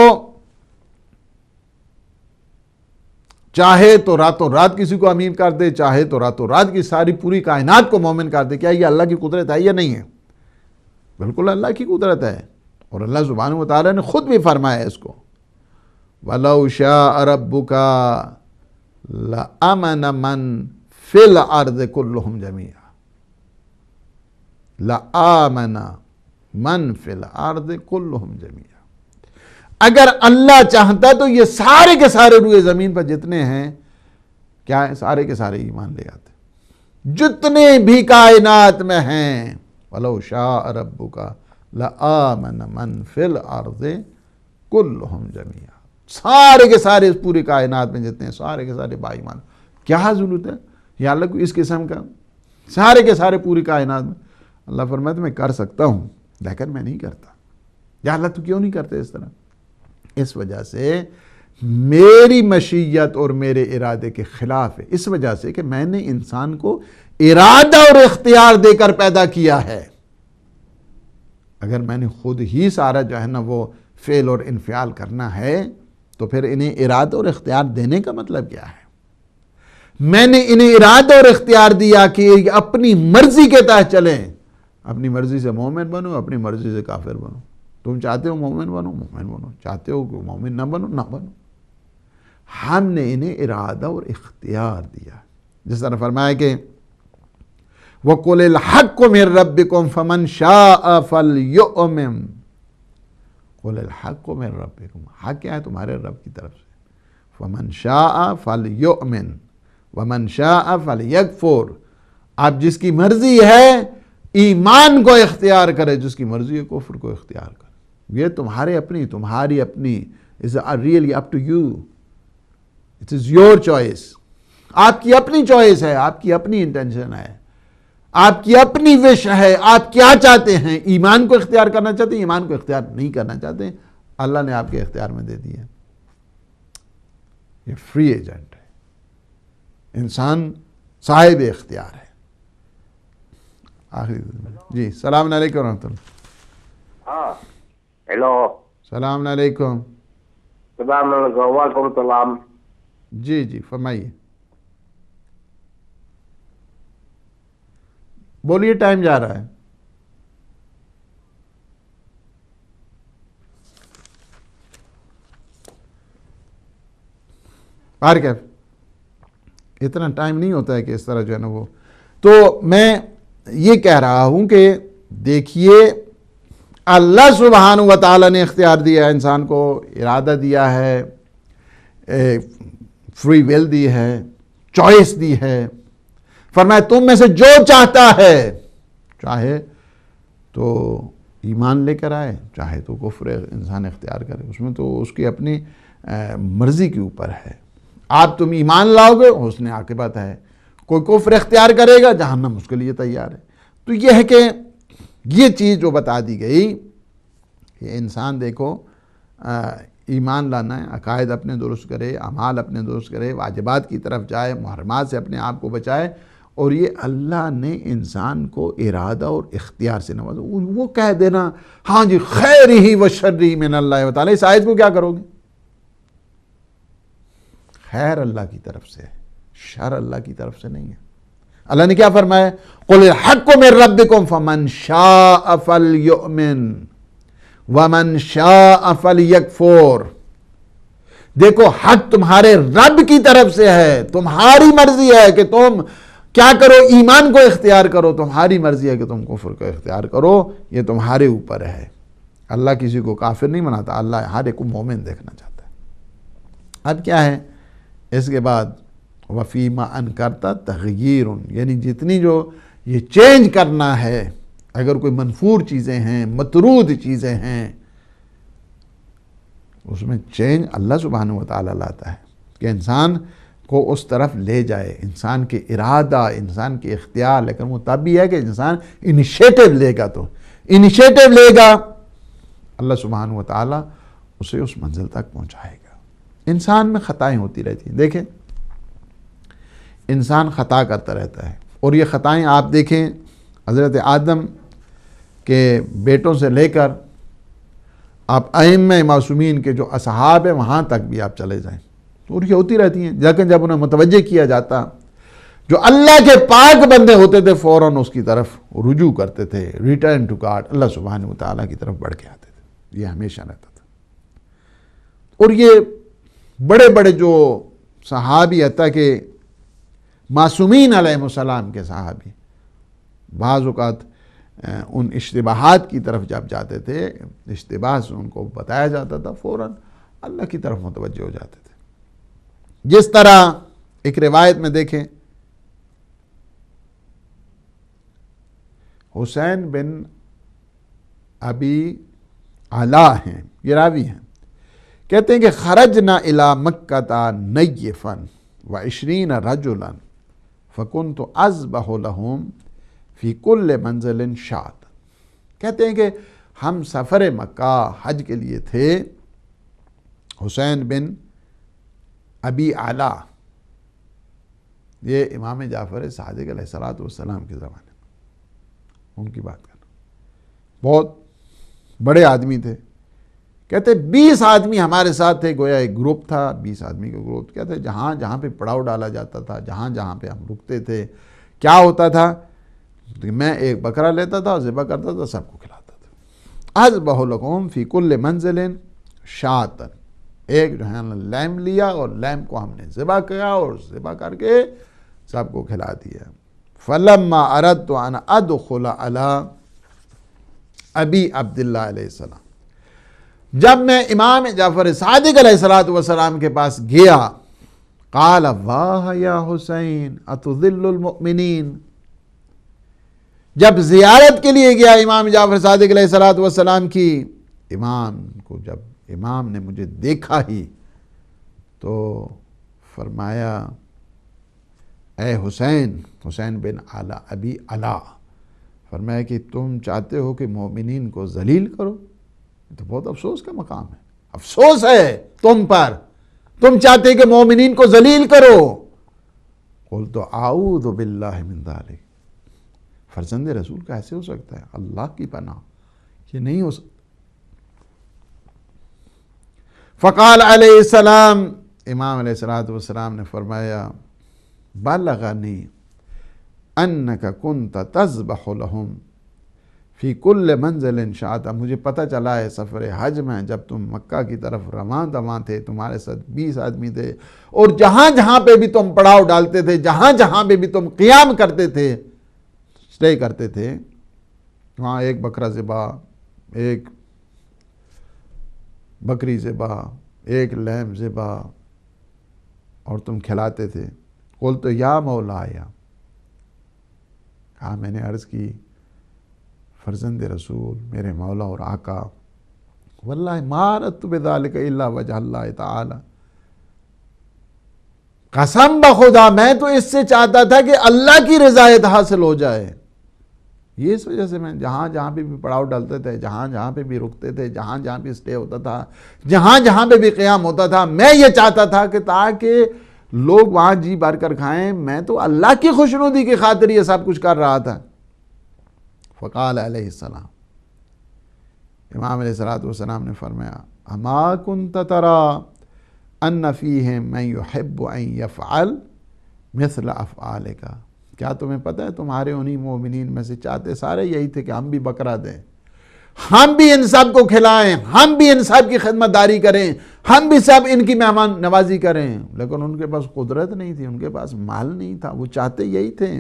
چاہے تو راتوں رات کسی کو امین کر دے، چاہے تو راتوں رات کی ساری پوری کائنات کو مومن کر دے. کیا یہ اللہ کی قدرت ہے یا نہیں ہے؟ بالکل اللہ کی قدرت ہے. اور اللہ سبحانہ و تعالیٰ نے خود بھی فرمایا اس کو، وَلَوْ شَاءَ رَبُّكَ لَأَمَنَ مَنْ فِي الْأَرْضِ كُلُّهُمْ جَمِيعًا لَآمَنَ مَنْ فِي الْأَرْضِ كُلُّهُمْ جَمِيعًا. اگر اللہ چاہتا تو یہ سارے کے سارے روئے زمین پر جتنے ہیں کیا ہے، سارے کے سارے ایمان لے آتے، جتنے بھی کائنات میں ہیں. وَلَوْ شَاءَ رَبُّكَ لَآمَنَ مَنْ فِي الْأَرْضِ كُلُّهُمْ جَمِيعًا. سارے کے سارے اس پوری کائنات میں جتنے ہیں سارے کے سارے با ایمان. کیا ضرورت ہے یا اللہ کو اس قسم کا سارے کے سارے پوری کائنات میں؟ اللہ فرماتا ہے میں کر سکتا ہوں لیکن میں نہیں کرتا. یا اللہ تو کیوں نہیں کرتے اس طرح؟ اس وجہ سے میری مشیت اور میرے ارادے کے خلاف ہے. اس وجہ سے کہ میں نے انسان کو ارادہ اور اختیار دے کر پیدا کیا ہے. اگر میں نے خود ہی سارا جو ہے نا وہ فعل اور انفعال کرنا ہے تو پھر انہیں ارادہ اور اختیار دینے کا مطلب کیا ہے؟ میں نے انہیں ارادہ اور اختیار دیا کہ اپنی مرضی کے تحت چلیں. اپنی مرضی سے مومن بنو، اپنی مرضی سے کافر بنو. تم چاہتے ہو مومن بنو، مومن بنو. چاہتے ہو کہ مومن نہ بنو، نہ بنو. ہم نے انہیں ارادہ اور اختیار دیا. جس طرح فرمایا کہ وَقُلِ الْحَقُّ مِن رَبِّكُمْ فَمَنْ شَاءَ فَلْيُؤْمِنْ. قُلِ الْحَقُّ مِن رَبِّكُمْ، حق کیا ہے؟ تمہارے رب کی طرف سے. فَمَنْ شَاءَ فَلْيُؤْمِنْ وَمَنْ شَاءَ فَلْيَكْفُرْ. آپ جس کی مرضی ہے ایمان کو اختیار کرے، جس کی مرضی ہے کفر کو اختیار کرے. یہ تمہاری اپنی is really up to you. It is your choice. آپ کی اپنی چوائس ہے، آپ کی اپنی انٹینشن ہے، آپ کی اپنی وش ہے. آپ کیا چاہتے ہیں؟ ایمان کو اختیار کرنا چاہتے ہیں، ایمان کو اختیار نہیں کرنا چاہتے ہیں. اللہ نے آپ کے اختیار میں دے دیا. یہ فری ایجنٹ ہے، انسان صاحب اختیار ہے. آخری جی السلام علیکم ورحمۃ اللہ. ہاں ہیلو، السلام علیکم. السلام علیکم. وعلیکم السلام. جی جی فرمائیے، بولیے، ٹائم جا رہا ہے. اتنا ٹائم نہیں ہوتا ہے کہ اس طرح جو ہے نا وہ. تو میں یہ کہہ رہا ہوں کہ دیکھیے اللہ سبحانہ و تعالیٰ نے اختیار دیا ہے انسان کو، ارادہ دیا ہے، فری ول دی ہے، چوائس دی ہے. فرمایا تم میں سے جو چاہتا ہے، چاہے تو ایمان لے کر آئے، چاہے تو کفر انسان اختیار کرے. اس میں تو اس کی اپنی مرضی کے اوپر ہے. آپ تم ایمان لاؤ گے حسن عاقبت ہے، کوئی کفر اختیار کرے گا جہنم اس کے لیے تیار ہے. تو یہ ہے کہ یہ چیز جو بتا دی گئی کہ انسان دیکھو ایمان لانا ہے، عقائد اپنے درست کرے، اعمال اپنے درست کرے، واجبات کی طرف جائے، محرمات سے اپنے آپ کو بچائے. اور یہ اللہ نے انسان کو ارادہ اور اختیار سے نوازا. وہ کہہ دینا ہاں جی خیر ہی و شر ہی من اللہ و تعالی، اس آیت کو کیا کرو گے؟ خیر اللہ کی طرف سے ہے، شر اللہ کی طرف سے نہیں ہے. اللہ نے کیا فرمایا؟ قُلِ الْحَقُّ مِن رَبِّكُمْ فَمَنْ شَاءَ فَلْيُؤْمِنْ وَمَنْ شَاءَ فَلْيَكْفُرْ. دیکھو حق تمہارے رب کی طرف سے ہے، تمہاری مرضی ہے کہ تم کیا کرو، ایمان کو اختیار کرو، تمہاری مرضی ہے کہ تم کفر کو اختیار کرو. یہ تمہارے اوپر ہے. اللہ کسی کو کافر نہیں بناتا، اللہ ہر ایک کو مومن دیکھنا چاہتا ہے. اب کیا ہے اس کے بعد؟ وَفِيمَا أَنْكَرْتَ تَغْيِيرٌ، یعنی جتنی جو یہ چینج کرنا ہے، اگر کوئی منفور چیزیں ہیں، مطرود چیزیں ہیں، اس میں چینج اللہ سبحانہ و تعالیٰ لاتا ہے کہ انسان کو اس طرف لے جائے. انسان کے ارادہ، انسان کے اختیار، لیکن وہ تب بھی ہے کہ انسان انیشیٹو لے گا. تو انیشیٹو لے گا اللہ سبحانہ و تعالیٰ اسے اس منزل تک پہنچائے گا. انسان میں خطائیں ہوتی رہتی ہیں. دیکھیں انسان خطا کرتا رہتا ہے، اور یہ خطائیں آپ دیکھیں حضرت آدم کے بیٹوں سے لے کر آپ ائمہ معصومین کے جو اصحاب ہیں وہاں تک بھی آپ چلے جائیں. اور یہ ہوتی رہتی ہیں، لیکن جب انہیں متوجہ کیا جاتا، جو اللہ کے پاک بندے ہوتے تھے فوراً اس کی طرف رجوع کرتے تھے، ریٹرن ٹو گاڈ، اللہ سبحانہ و تعالیٰ کی طرف بڑھ کے آتے تھے. یہ ہمیشہ رہتا تھا. اور یہ بڑے بڑے جو صحابی، حتیٰ کہ معصومین علیہ السلام کے صحابی، بعض اوقات ان اشتباہات کی طرف جب جاتے تھے، اشتباہ سے ان کو بتایا جاتا تھا، فوراً اللہ کی طرف متوجہ ہو جاتے تھے. جس طرح ایک روایت میں دیکھیں، حسین بن ابی علا ہیں، یہ راوی ہیں، کہتے ہیں کہ خرجنا الی مکہ نیفا و20 رجلا فکنت اذبح لهم فی کل منزل شاۃ. کہتے ہیں کہ ہم سفر مکہ حج کے لیے تھے. حسین بن ابی علا، یہ امام جعفر صادق علیہ السلام کے زمانے میں ان کی بات کرنا، بہت بڑے آدمی تھے. کہتے 20 آدمی ہمارے ساتھ تھے، گویا ایک گروپ تھا، 20 آدمی کا گروپ. کہتے جہاں جہاں پہ پڑاؤ ڈالا جاتا تھا، جہاں جہاں پہ ہم رکتے تھے، کیا ہوتا تھا کہ میں ایک بکرا لیتا تھا اور ذبح کرتا تھا، سب کو کھلاتا تھا. اذبح لکم فی کل منزل شاۃ، ایک جو ہے لیم لیا اور لیم کو ہم نے ذبح کیا اور ذبح کر کے سب کو کھلا دیا. فلما اردت ان ادخل علی ابی عبداللہ علیہ السلام، جب میں امام جعفر صادق علیہ السلام کے پاس گیا، قال واہ یا حسین اتذل المؤمنین. جب زیارت کے لیے گیا امام جعفر صادق علیہ السلام کی، امام کو جب امام نے مجھے دیکھا ہی تو فرمایا اے حسین، حسین بن ابی علا، فرمایا کہ تم چاہتے ہو کہ مومنین کو ذلیل کرو. تو بہت افسوس کا مقام ہے، افسوس ہے تم پر، تم چاہتے کہ مومنین کو ذلیل کرو. قلت اعوذ باللہ من ذلک، فرزند رسول کا ایسے ہو سکتا ہے؟ اللہ کی پناہ، یہ نہیں ہو سکتا. فقال علیہ السلام، امام علیہ السلام نے فرمایا بلغنی انک کنت تذبح لهم فی کل منزل شاۃ. مجھے پتہ چلا ہے سفر حج میں جب تم مکہ کی طرف رواں دواں تھے، تمہارے ساتھ 20 آدمی تھے، اور جہاں جہاں پہ بھی تم پڑاؤ ڈالتے تھے، جہاں جہاں پہ بھی تم قیام کرتے تھے، اسٹے کرتے تھے، وہاں ایک بکرا ذبح، ایک بکری ذبح، ایک لیم ذبح، اور تم کھلاتے تھے. قلت یا مولایا، کہا میں نے عرض کی فرزند رسول، میرے مولا اور آقا، واللہ ما اردت بذلک الا وجہ اللہ تعالی، قسم بخدا میں تو اس سے چاہتا تھا کہ اللہ کی رضایت حاصل ہو جائے. یہ اس وجہ سے میں جہاں جہاں پہ بھی پڑاؤ ڈالتے تھے، جہاں جہاں پہ بھی رکتے تھے، جہاں جہاں پہ اسٹے ہوتا تھا، جہاں جہاں پہ بھی قیام ہوتا تھا، میں یہ چاہتا تھا کہ تاکہ لوگ وہاں جی بھر کر کھائیں. میں تو اللہ کی خوشنودی کی خاطر یہ سب کچھ کر رہا تھا. فقال علیہ السلام، امام علیہ السلام نے فرمایا اما کنت ترى ان فیہم من یحب ان یفعل مثل افعالک. کیا تمہیں پتہ ہے تمہارے انہی مومنین میں سے چاہتے سارے یہی تھے کہ ہم بھی بکرا دیں، ہم بھی ان سب کو کھلائیں، ہم بھی ان سب کی خدمت داری کریں، ہم بھی سب ان کی مہمان نوازی کریں. لیکن ان کے پاس قدرت نہیں تھی، ان کے پاس مال نہیں تھا، وہ چاہتے یہی تھے.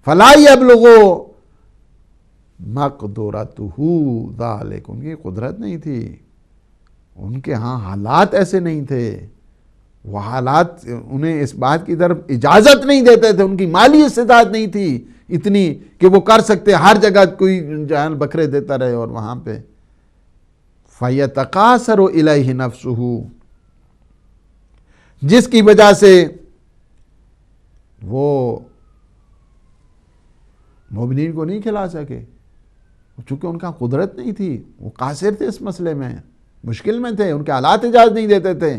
فلا یبلغ مقدورتہ ذالک، ان کی قدرت نہیں تھی، ان کے ہاں حالات ایسے نہیں تھے، وہ حالات انہیں اس بات کی طرف اجازت نہیں دیتے تھے، ان کی مالی استطاعت نہیں تھی اتنی کہ وہ کر سکتے ہر جگہ کوئی جان بکرے دیتا رہے اور وہاں پہ. فَيَتَقَاصَرُ إِلَيْهِ نَفْسُهُ، جس کی وجہ سے وہ مومنین کو نہیں کھلا سکے، چونکہ ان کا قدرت نہیں تھی، وہ قاصر تھے اس مسئلے میں، مشکل میں تھے، ان کے حالات اجازت نہیں دیتے تھے.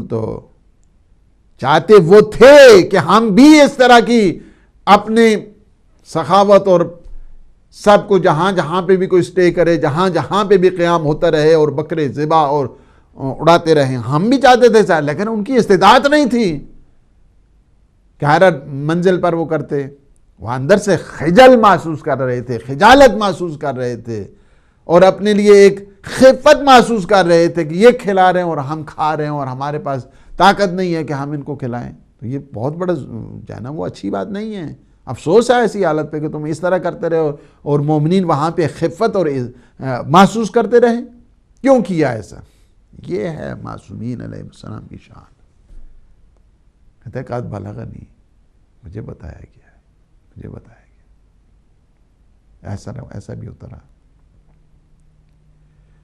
تو چاہتے وہ تھے کہ ہم بھی اس طرح کی اپنے سخاوت اور سب کو جہاں جہاں پہ بھی کوئی اسٹے کرے، جہاں جہاں پہ بھی قیام ہوتا رہے اور بکرے ذبح اڑاتے رہے. ہم بھی چاہتے تھے لیکن ان کی استطاعت نہیں تھی کہ ہر منزل پر وہ کرتے. وہ اندر سے خجل محسوس کر رہے تھے, خجالت محسوس کر رہے تھے, اور اپنے لیے ایک خفت محسوس کر رہے تھے کہ یہ کھلا رہے ہیں اور ہم کھا رہے ہیں اور ہمارے پاس طاقت نہیں ہے کہ ہم ان کو کھلائیں. تو یہ بہت بڑا جو ہے نا وہ اچھی بات نہیں ہے. افسوس ہے ایسی حالت پہ کہ تم اس طرح کرتے رہے اور مومنین وہاں پہ خفت اور محسوس کرتے رہے. کیوں کیا ایسا؟ یہ ہے معصومین علیہ السلام کی شان. کہتے قد بلغنی, مجھے بتایا گیا ہے, مجھے بتایا گیا. ایسا بھی ہوتا رہا.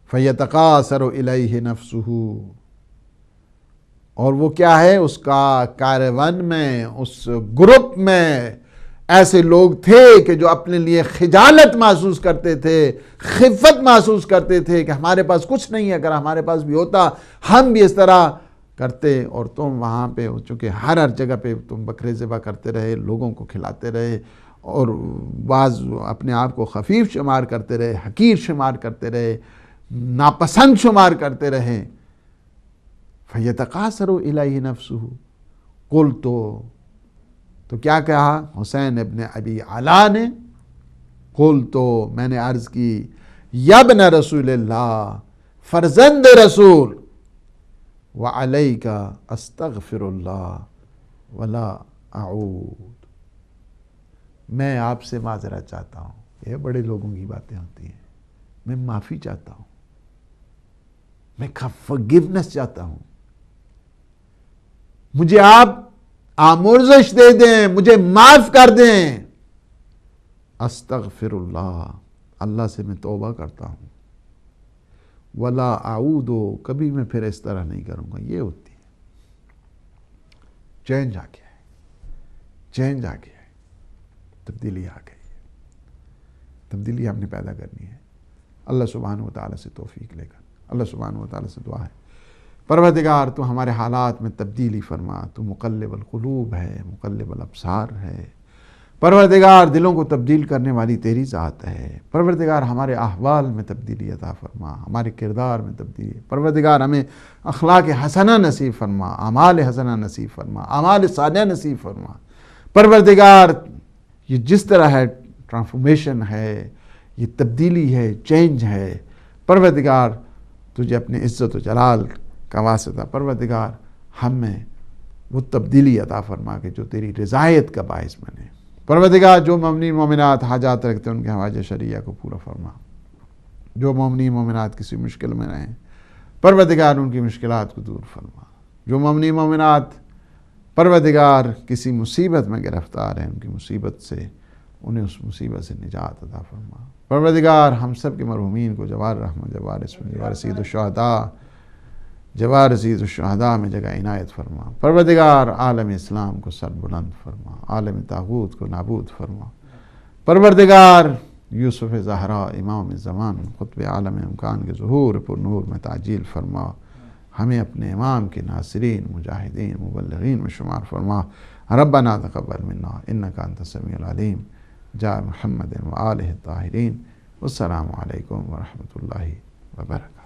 فَيَتَقَاصَرُ إِلَيْهِ نَفْسُهُ, اور وہ کیا ہے, اس کا کارون میں, اس گروپ میں ایسے لوگ تھے کہ جو اپنے لیے خجالت محسوس کرتے تھے, خفت محسوس کرتے تھے کہ ہمارے پاس کچھ نہیں ہے, اگر ہمارے پاس بھی ہوتا ہم بھی اس طرح کرتے. اور تم وہاں پہ چونکہ ہر جگہ پہ تم بکرے ذبح کرتے رہے, لوگوں کو کھلاتے رہے, اور بعض اپنے آپ کو خفیف شمار کرتے رہے, حقیر شمار کرتے رہے, ناپسند شمار کرتے رہے. فَيَتَقَاصَرُ إِلَيْهِ نَفْسُهُ قُلْتُ, تو کیا کہا حسین ابن ابی علا نے؟ قُلْتُ, میں نے عرض کی, یا ابن رسول اللہ, فرزند رسول, وَعَلَيْكَ أَسْتَغْفِرُ اللَّهَ وَلَا أَعُودُ, میں آپ سے معذرت چاہتا ہوں. یہ بڑے لوگوں کی باتیں ہوتی ہیں. میں معافی چاہتا ہوں, میں forgiveness چاہتا ہوں, مجھے آپ آمرزش دے دیں, مجھے معاف کر دیں. استغفر اللہ, اللہ سے میں توبہ کرتا ہوں. ولا اعود, کبھی میں پھر اس طرح نہیں کروں گا. یہ ہوتی ہے چینج. آ گیا ہے, چینج آ گیا ہے, تبدیلی آ گئی ہے. تبدیلی ہم نے پیدا کرنی ہے. اللہ سبحانہ و تعالیٰ سے توفیق لے کر, اللہ سبحانہ و تعالیٰ سے دعا ہے, پروردگار تو ہمارے حالات میں تبدیلی فرما. تو مقلب القلوب ہے, مقلب الابصار ہے. پروردگار دلوں کو تبدیل کرنے والی تیری ذات ہے. پروردگار ہمارے احوال میں تبدیلی عطا فرما, ہمارے کردار میں تبدیلی. پروردگار ہمیں اخلاق حسنہ نصیب فرما, اعمال حسنہ نصیب فرما, اعمال صالحہ نصیب فرما. پروردگار یہ جس طرح ہے ٹرانسفارمیشن ہے, یہ تبدیلی ہے, چینج ہے, پروردگار تجھے اپنے عزت و جلال کا واسطہ پروردگار ہم میں وہ تبدیلی عطا فرما کہ جو تیری رضایت کا باعث بنے. پروردگار جو مومنین مومنات حاجات رکھتے ہیں ان کے حوائج شرعیہ کو پورا فرما. جو مومنین مومنات کسی مشکل میں رہیں پروردگار ان کی مشکلات کو دور فرما. جو مومنین مومنات پروردگار کسی مصیبت میں گرفتار ہیں ان کی مصیبت سے انہیں اس مصیبت سے نجات عطا فرما. پروردگار ہم سب کے مرحومین کو جوار رحمت, جوار اسم, جوار سید الشہداء, جوار سید الشہداء میں جگہ عنایت فرما. پروردگار عالم اسلام کو سر بلند فرما, عالم طاغوت کو نابود فرما. پروردگار یوسف زہرا امام زمان قطب عالم امکان کے ظہور پر نور میں تعجیل فرما. ہمیں اپنے امام کے ناصرین, مجاہدین, مبلغین میں شمار فرما. ربنا تقبل منا انک انت السمیع العلیم. جاء محمد و آلہ الطاہرین. والسلام علیکم ورحمۃ اللہ وبرکاتہ.